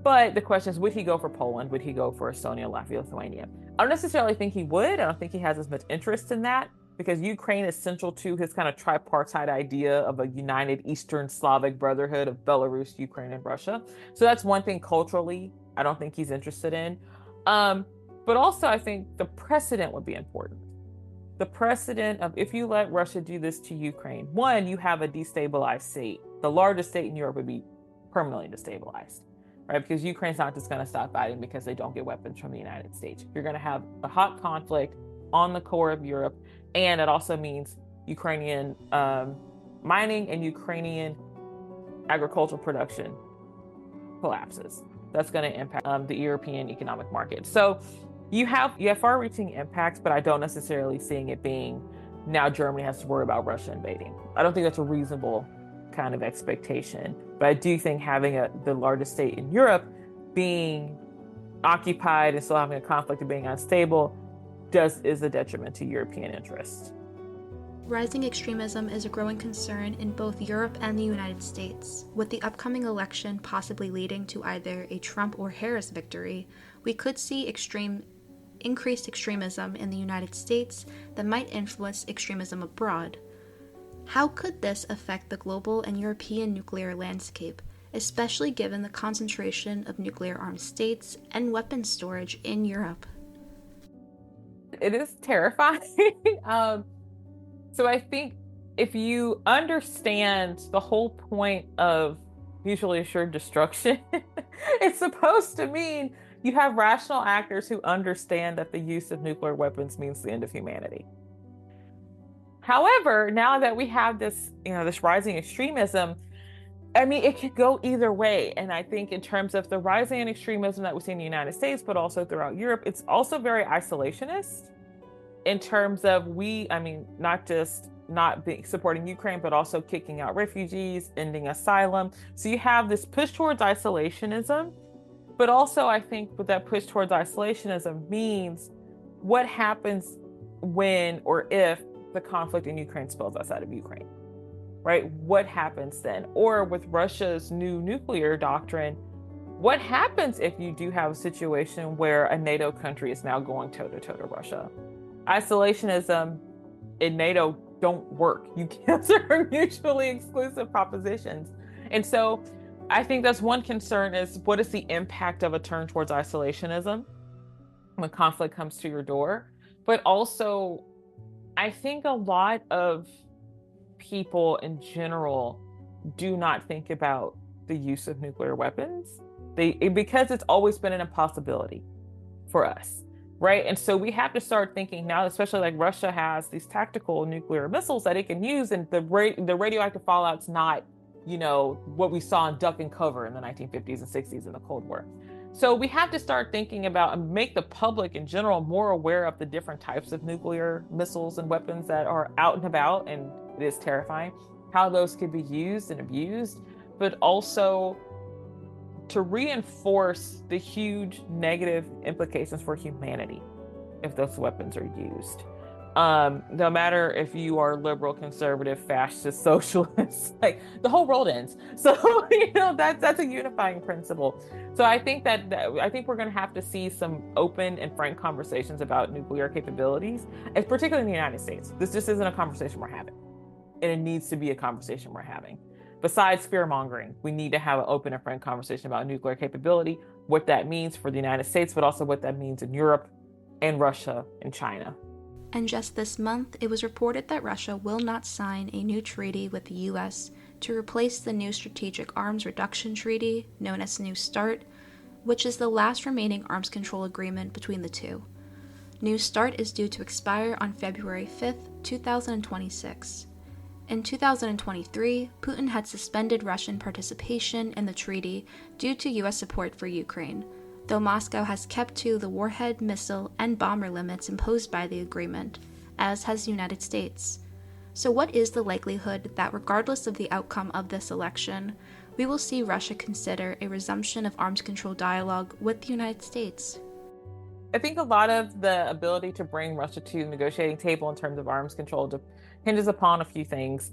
But the question is, would he go for Poland? Would he go for Estonia, Latvia, Lithuania? I don't necessarily think he would. I don't think he has as much interest in that, because Ukraine is central to his kind of tripartite idea of a united Eastern Slavic brotherhood of Belarus, Ukraine, and Russia. So that's one thing culturally I don't think he's interested in. But also I think the precedent would be important. The precedent of, if you let Russia do this to Ukraine, one, you have a destabilized state. The largest state in Europe would be permanently destabilized, right? Because Ukraine's not just going to stop fighting because they don't get weapons from the United States. You're going to have a hot conflict on the core of Europe. And it also means Ukrainian mining and Ukrainian agricultural production collapses. That's going to impact the European economic market. So you have far-reaching impacts, but I don't necessarily seeing it being now Germany has to worry about Russia invading. I don't think that's a reasonable kind of expectation. But I do think having the largest state in Europe being occupied and still having a conflict and being unstable is a detriment to European interests.
Rising extremism is a growing concern in both Europe and the United States. With the upcoming election possibly leading to either a Trump or Harris victory, we could see increased extremism in the United States that might influence extremism abroad. How could this affect the global and European nuclear landscape, especially given the concentration of nuclear-armed states and weapons storage in Europe?
It is terrifying. So I think if you understand the whole point of mutually assured destruction, it's supposed to mean you have rational actors who understand that the use of nuclear weapons means the end of humanity. However, now that we have this, this rising extremism, I mean, it could go either way. And I think in terms of the rising extremism that we see in the United States, but also throughout Europe, it's also very isolationist in terms of not just not supporting Ukraine, but also kicking out refugees, ending asylum. So you have this push towards isolationism, but also I think what that push towards isolationism means what happens when or if the conflict in Ukraine spills outside of Ukraine, right? What happens then? Or with Russia's new nuclear doctrine, what happens if you do have a situation where a NATO country is now going toe-to-toe to Russia? Isolationism in NATO don't work. Those are mutually exclusive propositions. And so I think that's one concern is what is the impact of a turn towards isolationism when conflict comes to your door? But also, I think a lot of people in general do not think about the use of nuclear weapons because it's always been an impossibility for us. Right. And so we have to start thinking now, especially like Russia has these tactical nuclear missiles that it can use. And the radioactive fallout's not, what we saw in duck and cover in the 1950s and 60s in the Cold War. So we have to start thinking about and make the public in general more aware of the different types of nuclear missiles and weapons that are out and about. And it is terrifying how those could be used and abused, but also to reinforce the huge negative implications for humanity if those weapons are used. No matter if you are liberal, conservative, fascist, socialist, like the whole world ends. So, that's a unifying principle. So I think I think we're going to have to see some open and frank conversations about nuclear capabilities, and particularly in the United States. This just isn't a conversation we're having, and it needs to be a conversation we're having. Besides fear-mongering, we need to have an open and frank conversation about nuclear capability, what that means for the United States, but also what that means in Europe and Russia and China.
And just this month, it was reported that Russia will not sign a new treaty with the U.S. to replace the new Strategic Arms Reduction Treaty, known as New START, which is the last remaining arms control agreement between the two. New START is due to expire on February 5th, 2026. In 2023, Putin had suspended Russian participation in the treaty due to U.S. support for Ukraine, though Moscow has kept to the warhead, missile, and bomber limits imposed by the agreement, as has the United States. So what is the likelihood that regardless of the outcome of this election, we will see Russia consider a resumption of arms control dialogue with the United States?
I think a lot of the ability to bring Russia to the negotiating table in terms of arms control hinges upon a few things.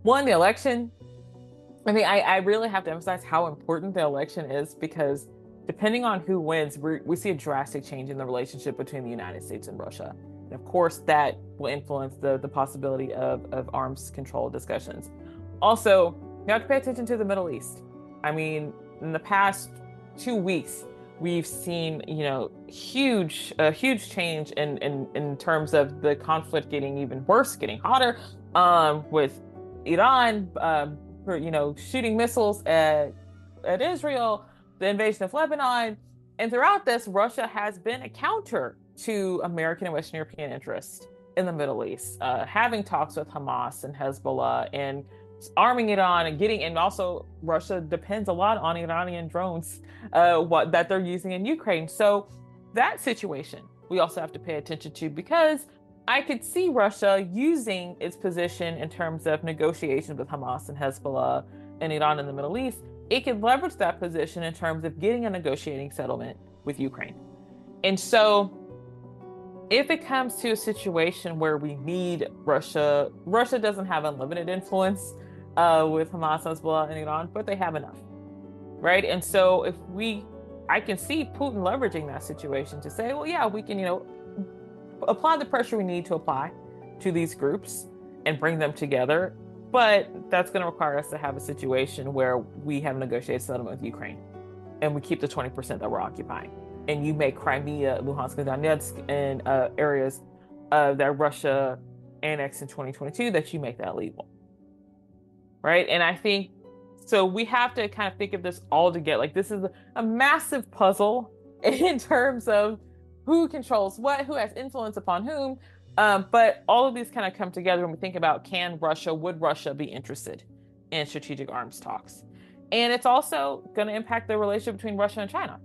One, the election. I really have to emphasize how important the election is, because depending on who wins, we see a drastic change in the relationship between the United States and Russia. And of course, that will influence the possibility of arms control discussions. Also, you have to pay attention to the Middle East. In the past 2 weeks, we've seen, huge change in terms of the conflict getting even worse, getting hotter, with Iran, shooting missiles at Israel, the invasion of Lebanon. And throughout this, Russia has been a counter to American and Western European interests in the Middle East, having talks with Hamas and Hezbollah and arming Iran and also Russia depends a lot on Iranian drones that they're using in Ukraine. So that situation we also have to pay attention to, because I could see Russia using its position in terms of negotiations with Hamas and Hezbollah and Iran in the Middle East. It could leverage that position in terms of getting a negotiating settlement with Ukraine. And so if it comes to a situation where we need Russia doesn't have unlimited influence with Hamas, Hezbollah, and Iran, but they have enough, right? And so I can see Putin leveraging that situation to say, well, yeah, we can, apply the pressure we need to apply to these groups and bring them together. But that's going to require us to have a situation where we have a negotiated settlement with Ukraine and we keep the 20% that we're occupying. And you make Crimea, Luhansk, and Donetsk, and areas that Russia annexed in 2022, that you make that legal, right? And I think, so we have to kind of think of this all together. Like, this is a massive puzzle in terms of who controls what, who has influence upon whom. But all of these kind of come together when we think about, would Russia be interested in strategic arms talks? And it's also going to impact the relationship between Russia and China,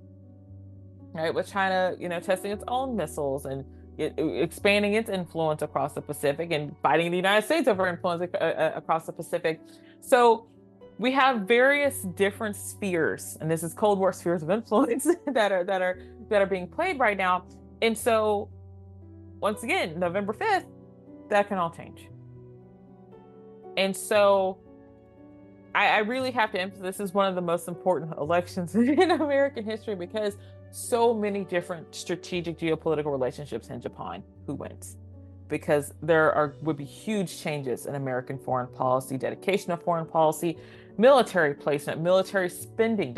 right? With China, testing its own missiles and expanding its influence across the Pacific and fighting the United States over influence across the Pacific. So we have various different spheres, and this is Cold War spheres of influence that are being played right now. And so, once again, November 5th, that can all change. And so I really have to emphasize, this is one of the most important elections in American history, because so many different strategic geopolitical relationships hinge upon who wins. Because would be huge changes in American foreign policy, dedication of foreign policy, military placement, military spending,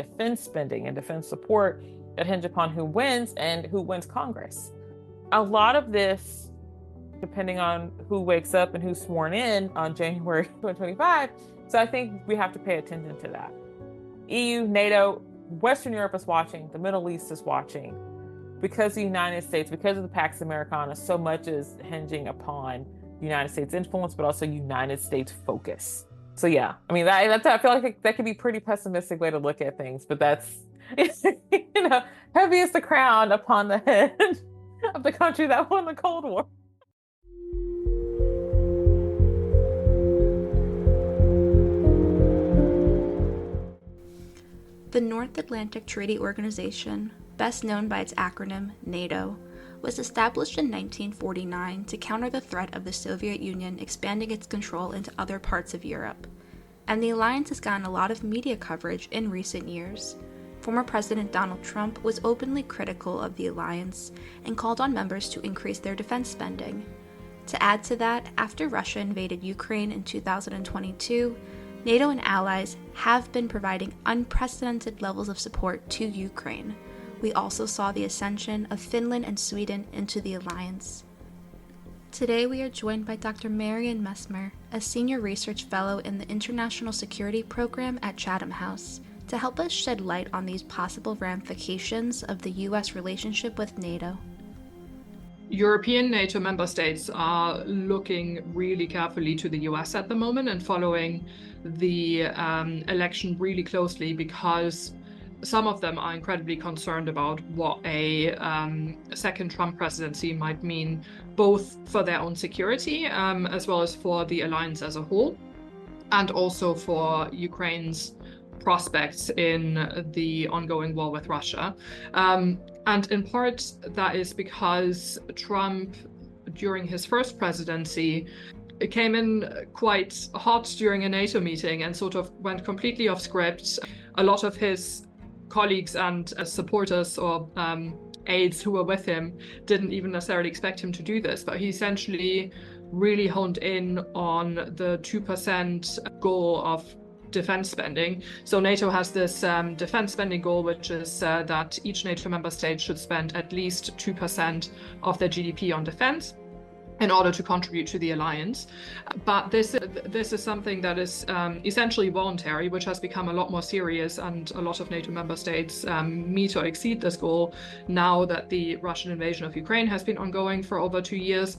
and defense support that hinge upon who wins and who wins Congress. A lot of this, depending on who wakes up and who's sworn in on January 2025. So I think we have to pay attention to that. EU, NATO, Western Europe is watching, the Middle East is watching, because the United States, because of the Pax Americana, so much is hinging upon United States influence, but also United States focus. So yeah, I mean, I feel like that could be a pretty pessimistic way to look at things, but that's, heavy as the crown upon the head of the country that won the Cold War.
The North Atlantic Treaty Organization, best known by its acronym NATO, was established in 1949 to counter the threat of the Soviet Union expanding its control into other parts of Europe. And the alliance has gotten a lot of media coverage in recent years. Former President Donald Trump was openly critical of the alliance and called on members to increase their defense spending. To add to that, after Russia invaded Ukraine in 2022, NATO and allies have been providing unprecedented levels of support to Ukraine. We also saw the ascension of Finland and Sweden into the alliance. Today we are joined by Dr. Marian Messmer, a senior research fellow in the International Security Program at Chatham House, to help us shed light on these possible ramifications of the U.S. relationship with NATO.
European NATO member states are looking really carefully to the US at the moment and following the election really closely, because some of them are incredibly concerned about what a second Trump presidency might mean, both for their own security as well as for the alliance as a whole, and also for Ukraine's prospects in the ongoing war with Russia. And in part, that is because Trump, during his first presidency, came in quite hot during a NATO meeting and sort of went completely off script. A lot of his colleagues and supporters or aides who were with him didn't even necessarily expect him to do this, but he essentially really honed in on the 2% goal of defense spending. So NATO has this defense spending goal, which is that each NATO member state should spend at least 2% of their GDP on defense in order to contribute to the alliance. But this is something that is essentially voluntary, which has become a lot more serious, and a lot of NATO member states meet or exceed this goal now that the Russian invasion of Ukraine has been ongoing for over 2 years.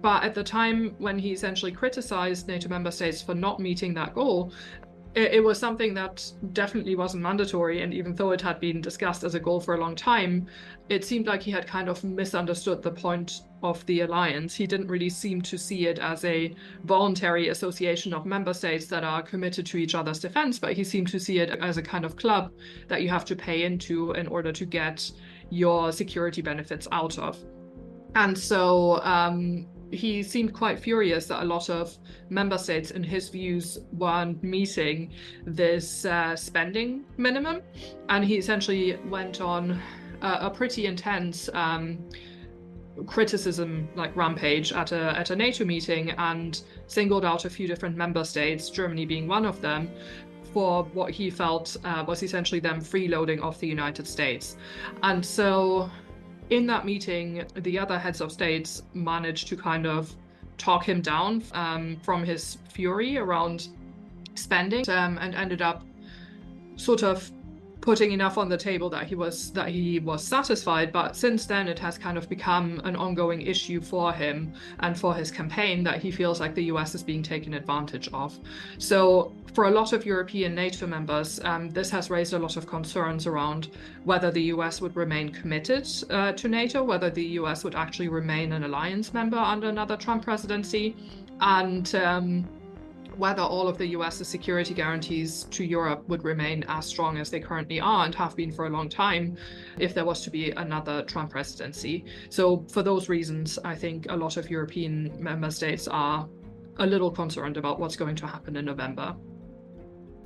But at the time when he essentially criticized NATO member states for not meeting that goal, it was something that definitely wasn't mandatory, and even though it had been discussed as a goal for a long time, it seemed like he had kind of misunderstood the point of the alliance. He didn't really seem to see it as a voluntary association of member states that are committed to each other's defense, but he seemed to see it as a kind of club that you have to pay into in order to get your security benefits out of. And so he seemed quite furious that a lot of member states, in his views, weren't meeting this spending minimum. And he essentially went on a pretty intense criticism rampage at a NATO meeting and singled out a few different member states, Germany being one of them, for what he felt was essentially them freeloading of the United States. And so in that meeting, the other heads of states managed to kind of talk him down from his fury around spending and ended up sort of putting enough on the table that he was satisfied. But since then, it has kind of become an ongoing issue for him and for his campaign that he feels like the US is being taken advantage of. So for a lot of European NATO members, this has raised a lot of concerns around whether the US would remain committed to NATO, whether the US would actually remain an alliance member under another Trump presidency, and whether all of the US's security guarantees to Europe would remain as strong as they currently are and have been for a long time if there was to be another Trump presidency. So for those reasons, I think a lot of European member states are a little concerned about what's going to happen in November.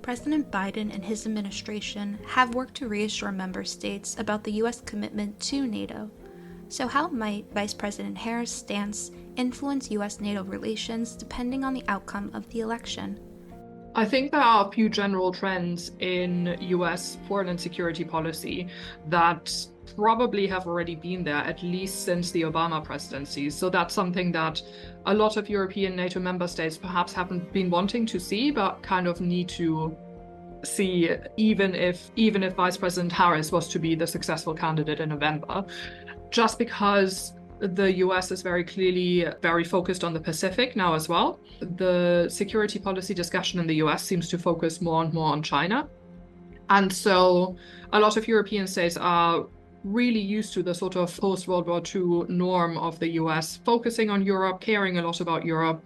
President Biden and his administration have worked to reassure member states about the U.S. commitment to NATO. So how might Vice President Harris' stance influence U.S.-NATO relations depending on the outcome of the election?
I think there are a few general trends in US foreign and security policy that probably have already been there, at least since the Obama presidency. So that's something that a lot of European NATO member states perhaps haven't been wanting to see, but kind of need to see, even if Vice President Harris was to be the successful candidate in November. Just because the US is very clearly very focused on the Pacific now as well. The security policy discussion in the US seems to focus more and more on China. And so a lot of European states are really used to the sort of post-World War II norm of the US focusing on Europe, caring a lot about Europe.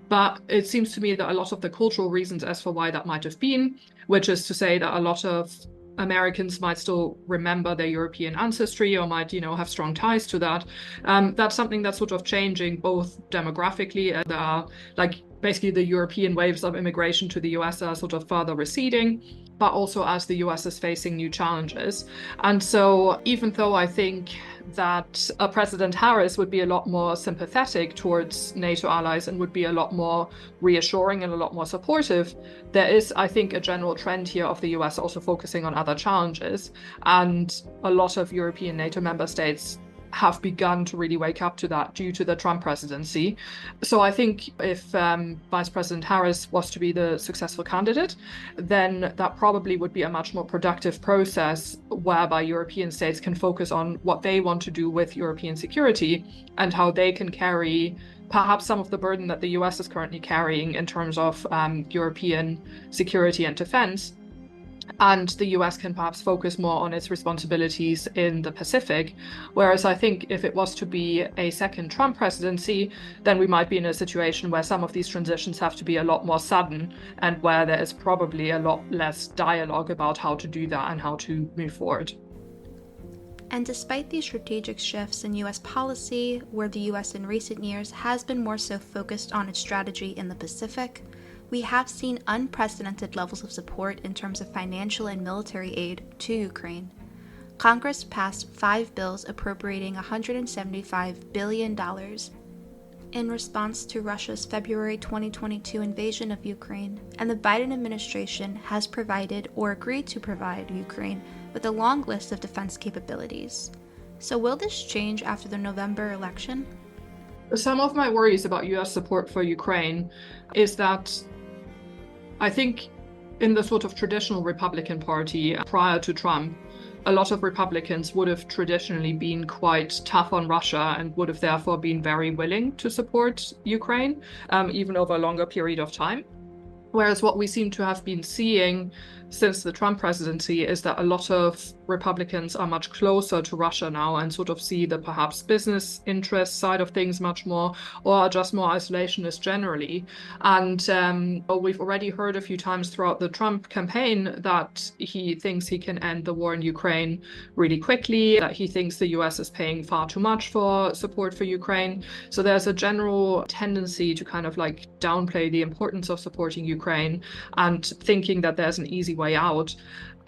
But it seems to me that a lot of the cultural reasons as for why that might have been, which is to say that a lot of Americans might still remember their European ancestry or might, have strong ties to that. That's something that's sort of changing both demographically. There are basically the European waves of immigration to the US are sort of further receding, but also as the US is facing new challenges. And so even though I think that President Harris would be a lot more sympathetic towards NATO allies and would be a lot more reassuring and a lot more supportive, there is, I think, a general trend here of the US also focusing on other challenges. And a lot of European NATO member states have begun to really wake up to that due to the Trump presidency. So I think if Vice President Harris was to be the successful candidate, then that probably would be a much more productive process whereby European states can focus on what they want to do with European security and how they can carry perhaps some of the burden that the US is currently carrying in terms of European security and defense. And the US can perhaps focus more on its responsibilities in the Pacific. Whereas I think if it was to be a second Trump presidency, then we might be in a situation where some of these transitions have to be a lot more sudden and where there is probably a lot less dialogue about how to do that and how to move forward.
And despite these strategic shifts in U.S. policy, where the U.S. in recent years has been more so focused on its strategy in the Pacific, we have seen unprecedented levels of support in terms of financial and military aid to Ukraine. Congress passed 5 bills appropriating $175 billion in response to Russia's February 2022 invasion of Ukraine, and the Biden administration has provided or agreed to provide Ukraine with a long list of defense capabilities. So will this change after the November election?
Some of my worries about US support for Ukraine is that I think in the sort of traditional Republican Party prior to Trump, a lot of Republicans would have traditionally been quite tough on Russia and would have therefore been very willing to support Ukraine, even over a longer period of time. Whereas what we seem to have been seeing since the Trump presidency is that a lot of Republicans are much closer to Russia now and sort of see the perhaps business interest side of things much more, or are just more isolationist generally. And we've already heard a few times throughout the Trump campaign that he thinks he can end the war in Ukraine really quickly, that he thinks the US is paying far too much for support for Ukraine. So there's a general tendency to kind of like downplay the importance of supporting Ukraine and thinking that there's an easy way out.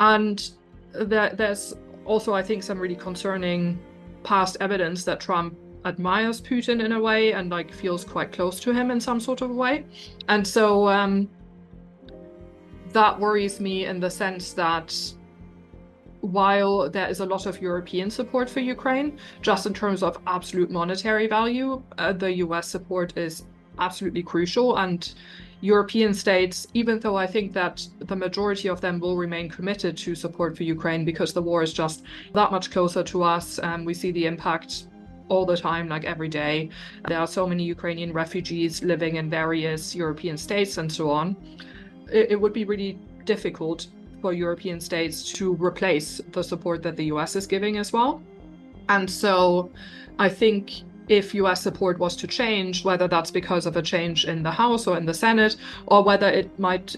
And there's also, I think, some really concerning past evidence that Trump admires Putin in a way and like feels quite close to him in some sort of way. And so that worries me in the sense that while there is a lot of European support for Ukraine, just in terms of absolute monetary value, the US support is absolutely crucial. And European states, even though I think that the majority of them will remain committed to support for Ukraine because the war is just that much closer to us, we see the impact all the time, like every day. There are so many Ukrainian refugees living in various European states and so on. It would be really difficult for European states to replace the support that the US is giving as well. And so I think if US support was to change, whether that's because of a change in the House or in the Senate, or whether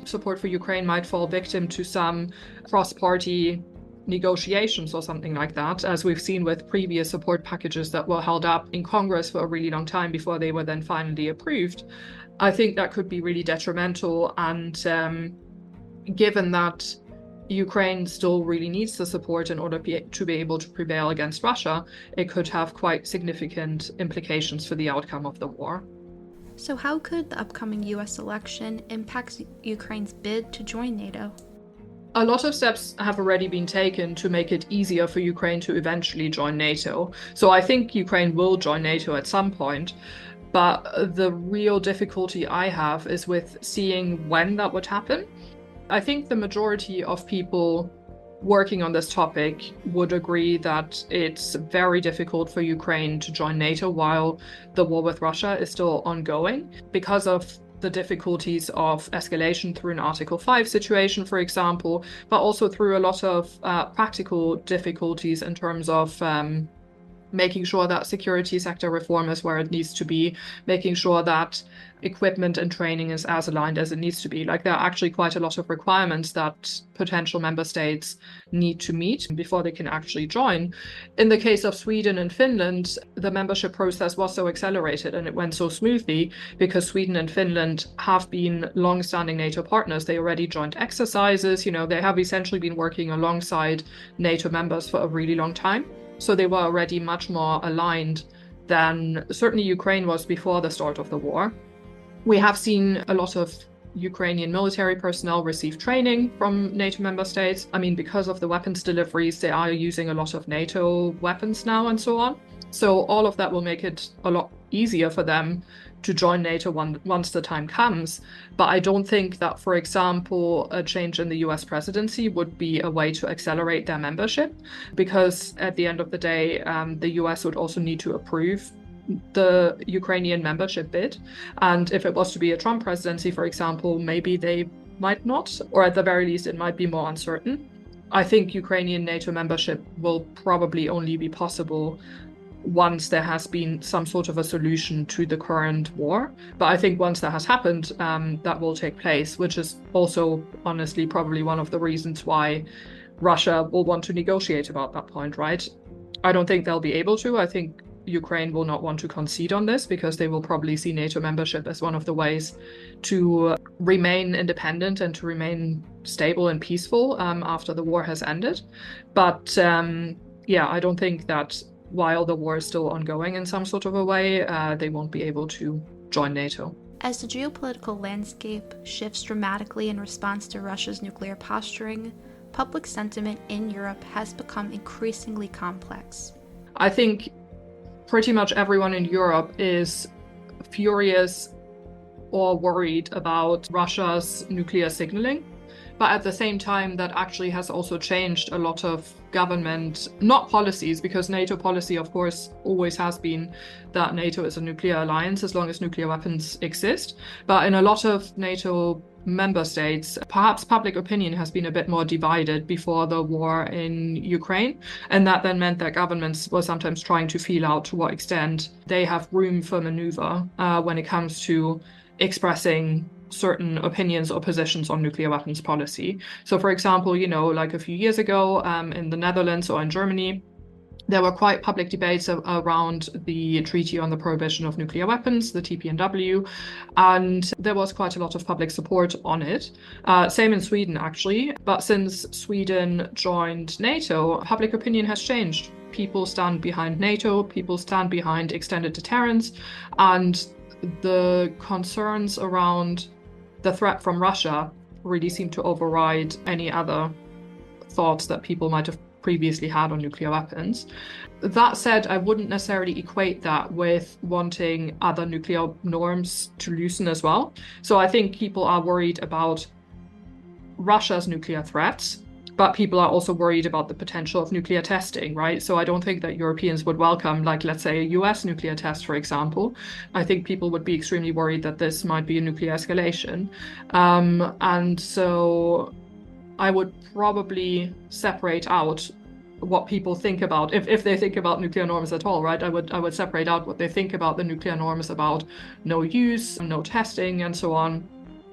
support for Ukraine might fall victim to some cross-party negotiations or something like that, as we've seen with previous support packages that were held up in Congress for a really long time before they were then finally approved, I think that could be really detrimental. And given that Ukraine still really needs the support in order to be able to prevail against Russia, it could have quite significant implications for the outcome of the war.
So how could the upcoming US election impact Ukraine's bid to join NATO?
A lot of steps have already been taken to make it easier for Ukraine to eventually join NATO. So I think Ukraine will join NATO at some point. But the real difficulty I have is with seeing when that would happen. I think the majority of people working on this topic would agree that it's very difficult for Ukraine to join NATO while the war with Russia is still ongoing because of the difficulties of escalation through an Article 5 situation, for example, but also through a lot of practical difficulties in terms of making sure that security sector reform is where it needs to be, making sure that equipment and training is as aligned as it needs to be. Like, there are actually quite a lot of requirements that potential member states need to meet before they can actually join. In the case of Sweden and Finland, the membership process was so accelerated and it went so smoothly because Sweden and Finland have been long-standing NATO partners. They already joined exercises, they have essentially been working alongside NATO members for a really long time. So they were already much more aligned than certainly Ukraine was before the start of the war. We have seen a lot of Ukrainian military personnel receive training from NATO member states. I mean, because of the weapons deliveries, they are using a lot of NATO weapons now and so on. So all of that will make it a lot easier for them to join NATO once the time comes. But I don't think that, for example, a change in the US presidency would be a way to accelerate their membership, because at the end of the day, the US would also need to approve the Ukrainian membership bid. And if it was to be a Trump presidency, for example, maybe they might not, or at the very least, it might be more uncertain. I think Ukrainian NATO membership will probably only be possible once there has been some sort of a solution to the current war. But I think once that has happened, that will take place, which is also honestly probably one of the reasons why Russia will want to negotiate about that point, right? I don't think they'll be able to. I think Ukraine will not want to concede on this because they will probably see NATO membership as one of the ways to remain independent and to remain stable and peaceful after the war has ended. But I don't think that while the war is still ongoing in some sort of a way, they won't be able to join NATO.
As the geopolitical landscape shifts dramatically in response to Russia's nuclear posturing, public sentiment in Europe has become increasingly complex.
I think pretty much everyone in Europe is furious or worried about Russia's nuclear signaling. But at the same time, that actually has also changed a lot of government, not policies, because NATO policy, of course, always has been that NATO is a nuclear alliance as long as nuclear weapons exist. But in a lot of NATO member states, perhaps public opinion has been a bit more divided before the war in Ukraine. And that then meant that governments were sometimes trying to feel out to what extent they have room for maneuver when it comes to expressing certain opinions or positions on nuclear weapons policy. So, for example, like a few years ago in the Netherlands or in Germany, there were quite public debates around the Treaty on the Prohibition of Nuclear Weapons, the TPNW, and there was quite a lot of public support on it. Same in Sweden, actually. But since Sweden joined NATO, public opinion has changed. People stand behind NATO, people stand behind extended deterrence, and the concerns around the threat from Russia really seem to override any other thoughts that people might have previously had on nuclear weapons. That said, I wouldn't necessarily equate that with wanting other nuclear norms to loosen as well. So I think people are worried about Russia's nuclear threats, but people are also worried about the potential of nuclear testing, right? So I don't think that Europeans would welcome, like, let's say, a US nuclear test, for example. I think people would be extremely worried that this might be a nuclear escalation. And so I would probably separate out what people think about, if they think about nuclear norms at all, right? I would separate out what they think about the nuclear norms about no use, no testing, and so on,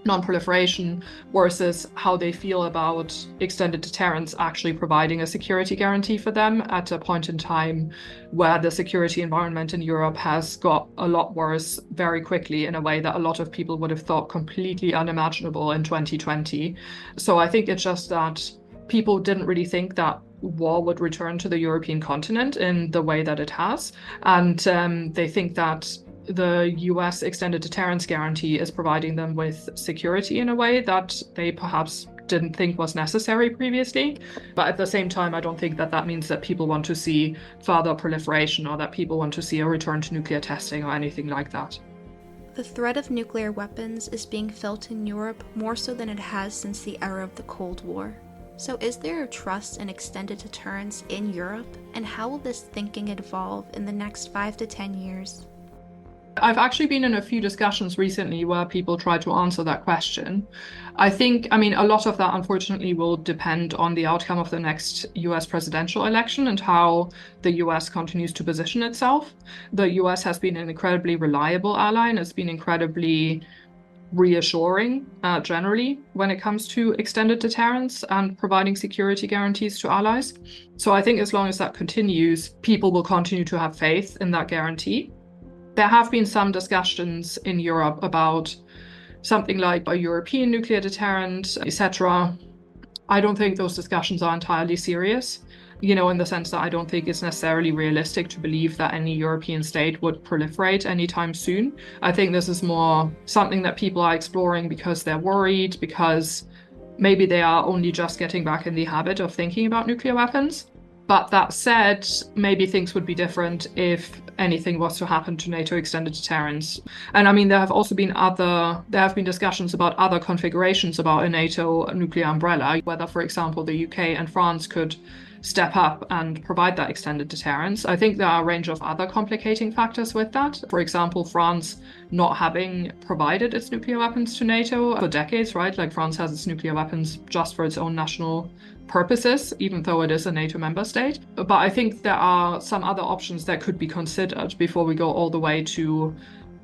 non-proliferation, versus how they feel about extended deterrence actually providing a security guarantee for them at a point in time where the security environment in Europe has got a lot worse very quickly in a way that a lot of people would have thought completely unimaginable in 2020. So I think it's just that people didn't really think that war would return to the European continent in the way that it has. And they think that the US extended deterrence guarantee is providing them with security in a way that they perhaps didn't think was necessary previously. But at the same time, I don't think that that means that people want to see further proliferation or that people want to see a return to nuclear testing or anything like that.
The threat of nuclear weapons is being felt in Europe more so than it has since the era of the Cold War. So is there a trust in extended deterrence in Europe? And how will this thinking evolve in the next 5 to 10 years?
I've actually been in a few discussions recently where people try to answer that question. I mean, a lot of that, unfortunately, will depend on the outcome of the next US presidential election and how the US continues to position itself. The US has been an incredibly reliable ally and has been incredibly reassuring generally when it comes to extended deterrence and providing security guarantees to allies. So I think as long as that continues, people will continue to have faith in that guarantee. There have been some discussions in Europe about something like a European nuclear deterrent, etc. I don't think those discussions are entirely serious, in the sense that I don't think it's necessarily realistic to believe that any European state would proliferate anytime soon. I think this is more something that people are exploring because they're worried, because maybe they are only just getting back in the habit of thinking about nuclear weapons. But that said, maybe things would be different if anything was to happen to NATO extended deterrence. And I mean, there have been discussions about other configurations about a NATO nuclear umbrella, whether, for example, the UK and France could step up and provide that extended deterrence. I think there are a range of other complicating factors with that. For example, France not having provided its nuclear weapons to NATO for decades, right? Like France has its nuclear weapons just for its own national purposes, even though it is a NATO member state. But I think there are some other options that could be considered before we go all the way to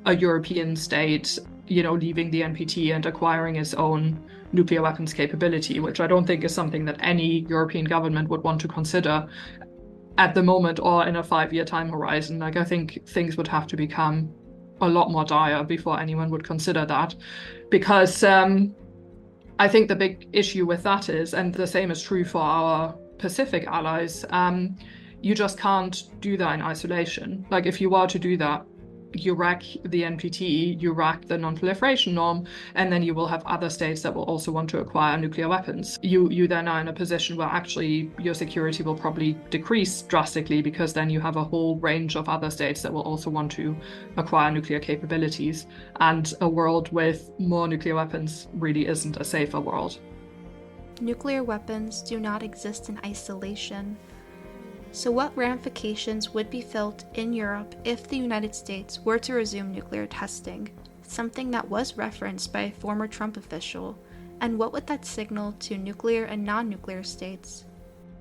a European state, leaving the NPT and acquiring its own nuclear weapons capability, which I don't think is something that any European government would want to consider at the moment or in a 5-year time horizon. Like, I think things would have to become a lot more dire before anyone would consider that, because I think the big issue with that is, and the same is true for our Pacific allies, you just can't do that in isolation. Like, if you were to do that, you wreck the NPT, you wreck the non-proliferation norm, and then you will have other states that will also want to acquire nuclear weapons. You then are in a position where actually your security will probably decrease drastically, because then you have a whole range of other states that will also want to acquire nuclear capabilities. And a world with more nuclear weapons really isn't a safer world.
Nuclear weapons do not exist in isolation. So what ramifications would be felt in Europe if the United States were to resume nuclear testing, something that was referenced by a former Trump official, and what would that signal to nuclear and non-nuclear states?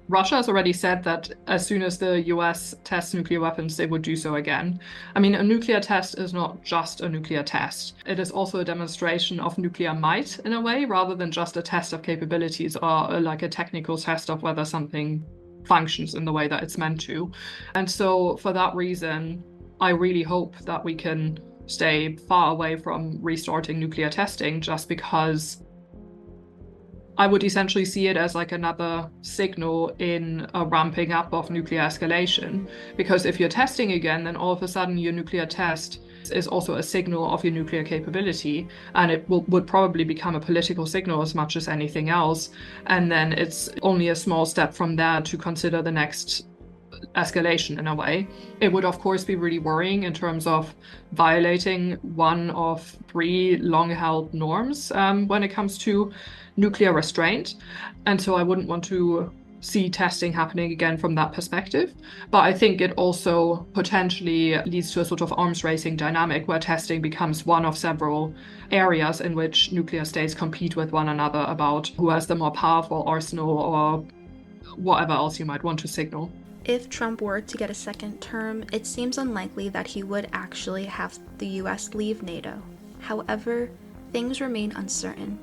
Russia has already said that as soon as the US tests nuclear weapons, they would do so again. I mean, a nuclear test is not just a nuclear test. It is also a demonstration of nuclear might in a way, rather than just a test of capabilities or like a technical test of whether something functions in the way that it's meant to. And so for that reason, I really hope that we can stay far away from restarting nuclear testing, just because I would essentially see it as like another signal in a ramping up of nuclear escalation. Because if you're testing again, then all of a sudden your nuclear test is also a signal of your nuclear capability, and it would probably become a political signal as much as anything else. And then it's only a small step from there to consider the next escalation in a way. It would of course be really worrying in terms of violating one of 3 long-held norms when it comes to nuclear restraint. And so I wouldn't want to see testing happening again from that perspective. But I think it also potentially leads to a sort of arms racing dynamic where testing becomes one of several areas in which nuclear states compete with one another about who has the more powerful arsenal or whatever else you might want to signal.
If Trump were to get a second term, it seems unlikely that he would actually have the US leave NATO. However, things remain uncertain.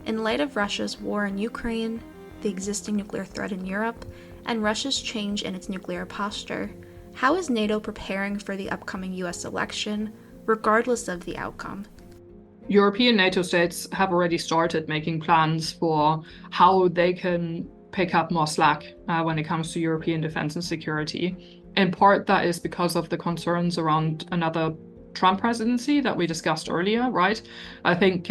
In light of Russia's war in Ukraine, the existing nuclear threat in Europe, and Russia's change in its nuclear posture, how is NATO preparing for the upcoming US election, regardless of the outcome?
European NATO states have already started making plans for how they can pick up more slack when it comes to European defense and security. In part, that is because of the concerns around another Trump presidency that we discussed earlier, right? I think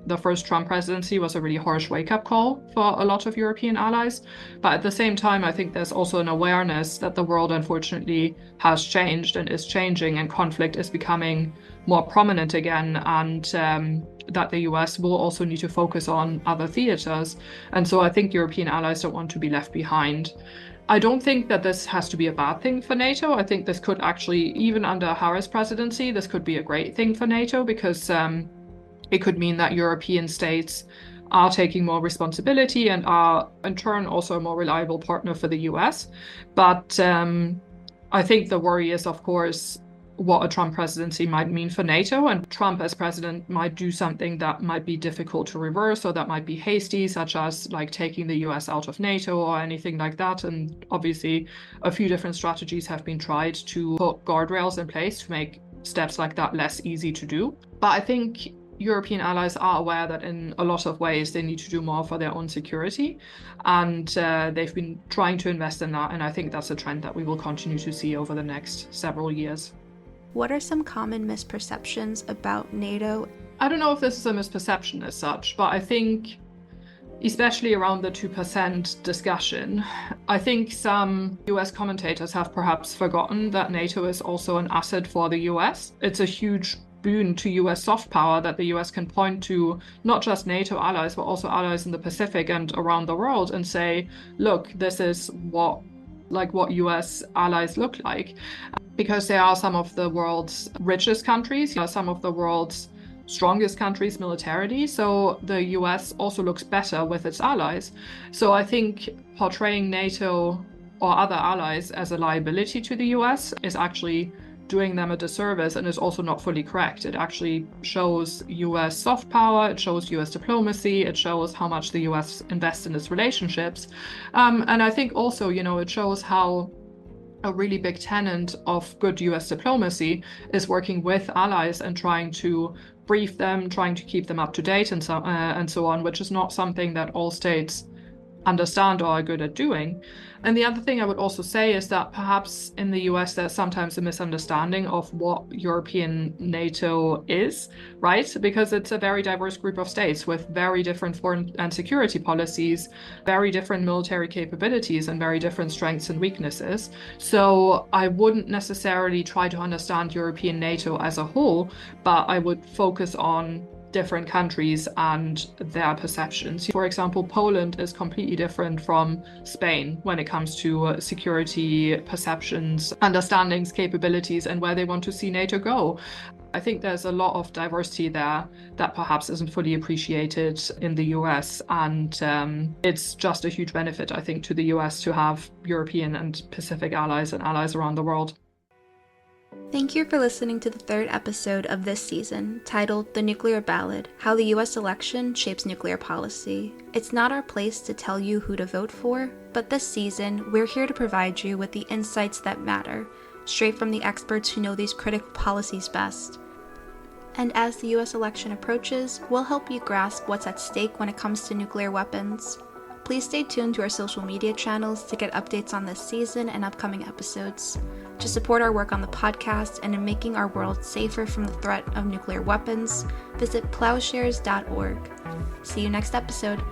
the first Trump presidency was a really harsh wake-up call for a lot of European allies. But at the same time, I think there's also an awareness that the world unfortunately has changed and is changing, and conflict is becoming more prominent again, and that the US will also need to focus on other theaters. And so I think European allies don't want to be left behind. I don't think that this has to be a bad thing for NATO. I think this could actually, even under Harris' presidency, this could be a great thing for NATO, because it could mean that European states are taking more responsibility and are in turn also a more reliable partner for the US. But I think the worry is, of course, what a Trump presidency might mean for NATO, and Trump as president might do something that might be difficult to reverse, or that might be hasty, such as like taking the US out of NATO or anything like that. And obviously a few different strategies have been tried to put guardrails in place to make steps like that less easy to do. But I think European allies are aware that in a lot of ways they need to do more for their own security, and they've been trying to invest in that, and I think that's a trend that we will continue to see over the next several years.
What are some common misperceptions about NATO?
I don't know if this is a misperception as such, but I think especially around the 2% discussion, I think some US commentators have perhaps forgotten that NATO is also an asset for the US. It's a huge boon to US soft power that the US can point to not just NATO allies, but also allies in the Pacific and around the world and say, look, this is what US allies look like. Because they are some of the world's richest countries, some of the world's strongest countries militarily. So the US also looks better with its allies. So I think portraying NATO or other allies as a liability to the US is actually doing them a disservice, and is also not fully correct. It actually shows US soft power, it shows US diplomacy, it shows how much the US invests in its relationships. And I think also, it shows how a really big tenet of good US diplomacy is working with allies and trying to brief them, trying to keep them up to date and so on, which is not something that all states understand or are good at doing. And the other thing I would also say is that perhaps in the US there's sometimes a misunderstanding of what European NATO is, right? Because it's a very diverse group of states with very different foreign and security policies, very different military capabilities, and very different strengths and weaknesses. So I wouldn't necessarily try to understand European NATO as a whole, but I would focus on different countries and their perceptions. For example, Poland is completely different from Spain when it comes to security perceptions, understandings, capabilities, and where they want to see NATO go. I think there's a lot of diversity there that perhaps isn't fully appreciated in the US, and it's just a huge benefit, I think, to the US to have European and Pacific allies and allies around the world.
Thank you for listening to the third episode of this season, titled The Nuclear Ballot: How the US Election Shapes Nuclear Policy. It's not our place to tell you who to vote for, but this season, we're here to provide you with the insights that matter, straight from the experts who know these critical policies best. And as the US election approaches, we'll help you grasp what's at stake when it comes to nuclear weapons. Please stay tuned to our social media channels to get updates on this season and upcoming episodes. To support our work on the podcast and in making our world safer from the threat of nuclear weapons, visit plowshares.org. See you next episode.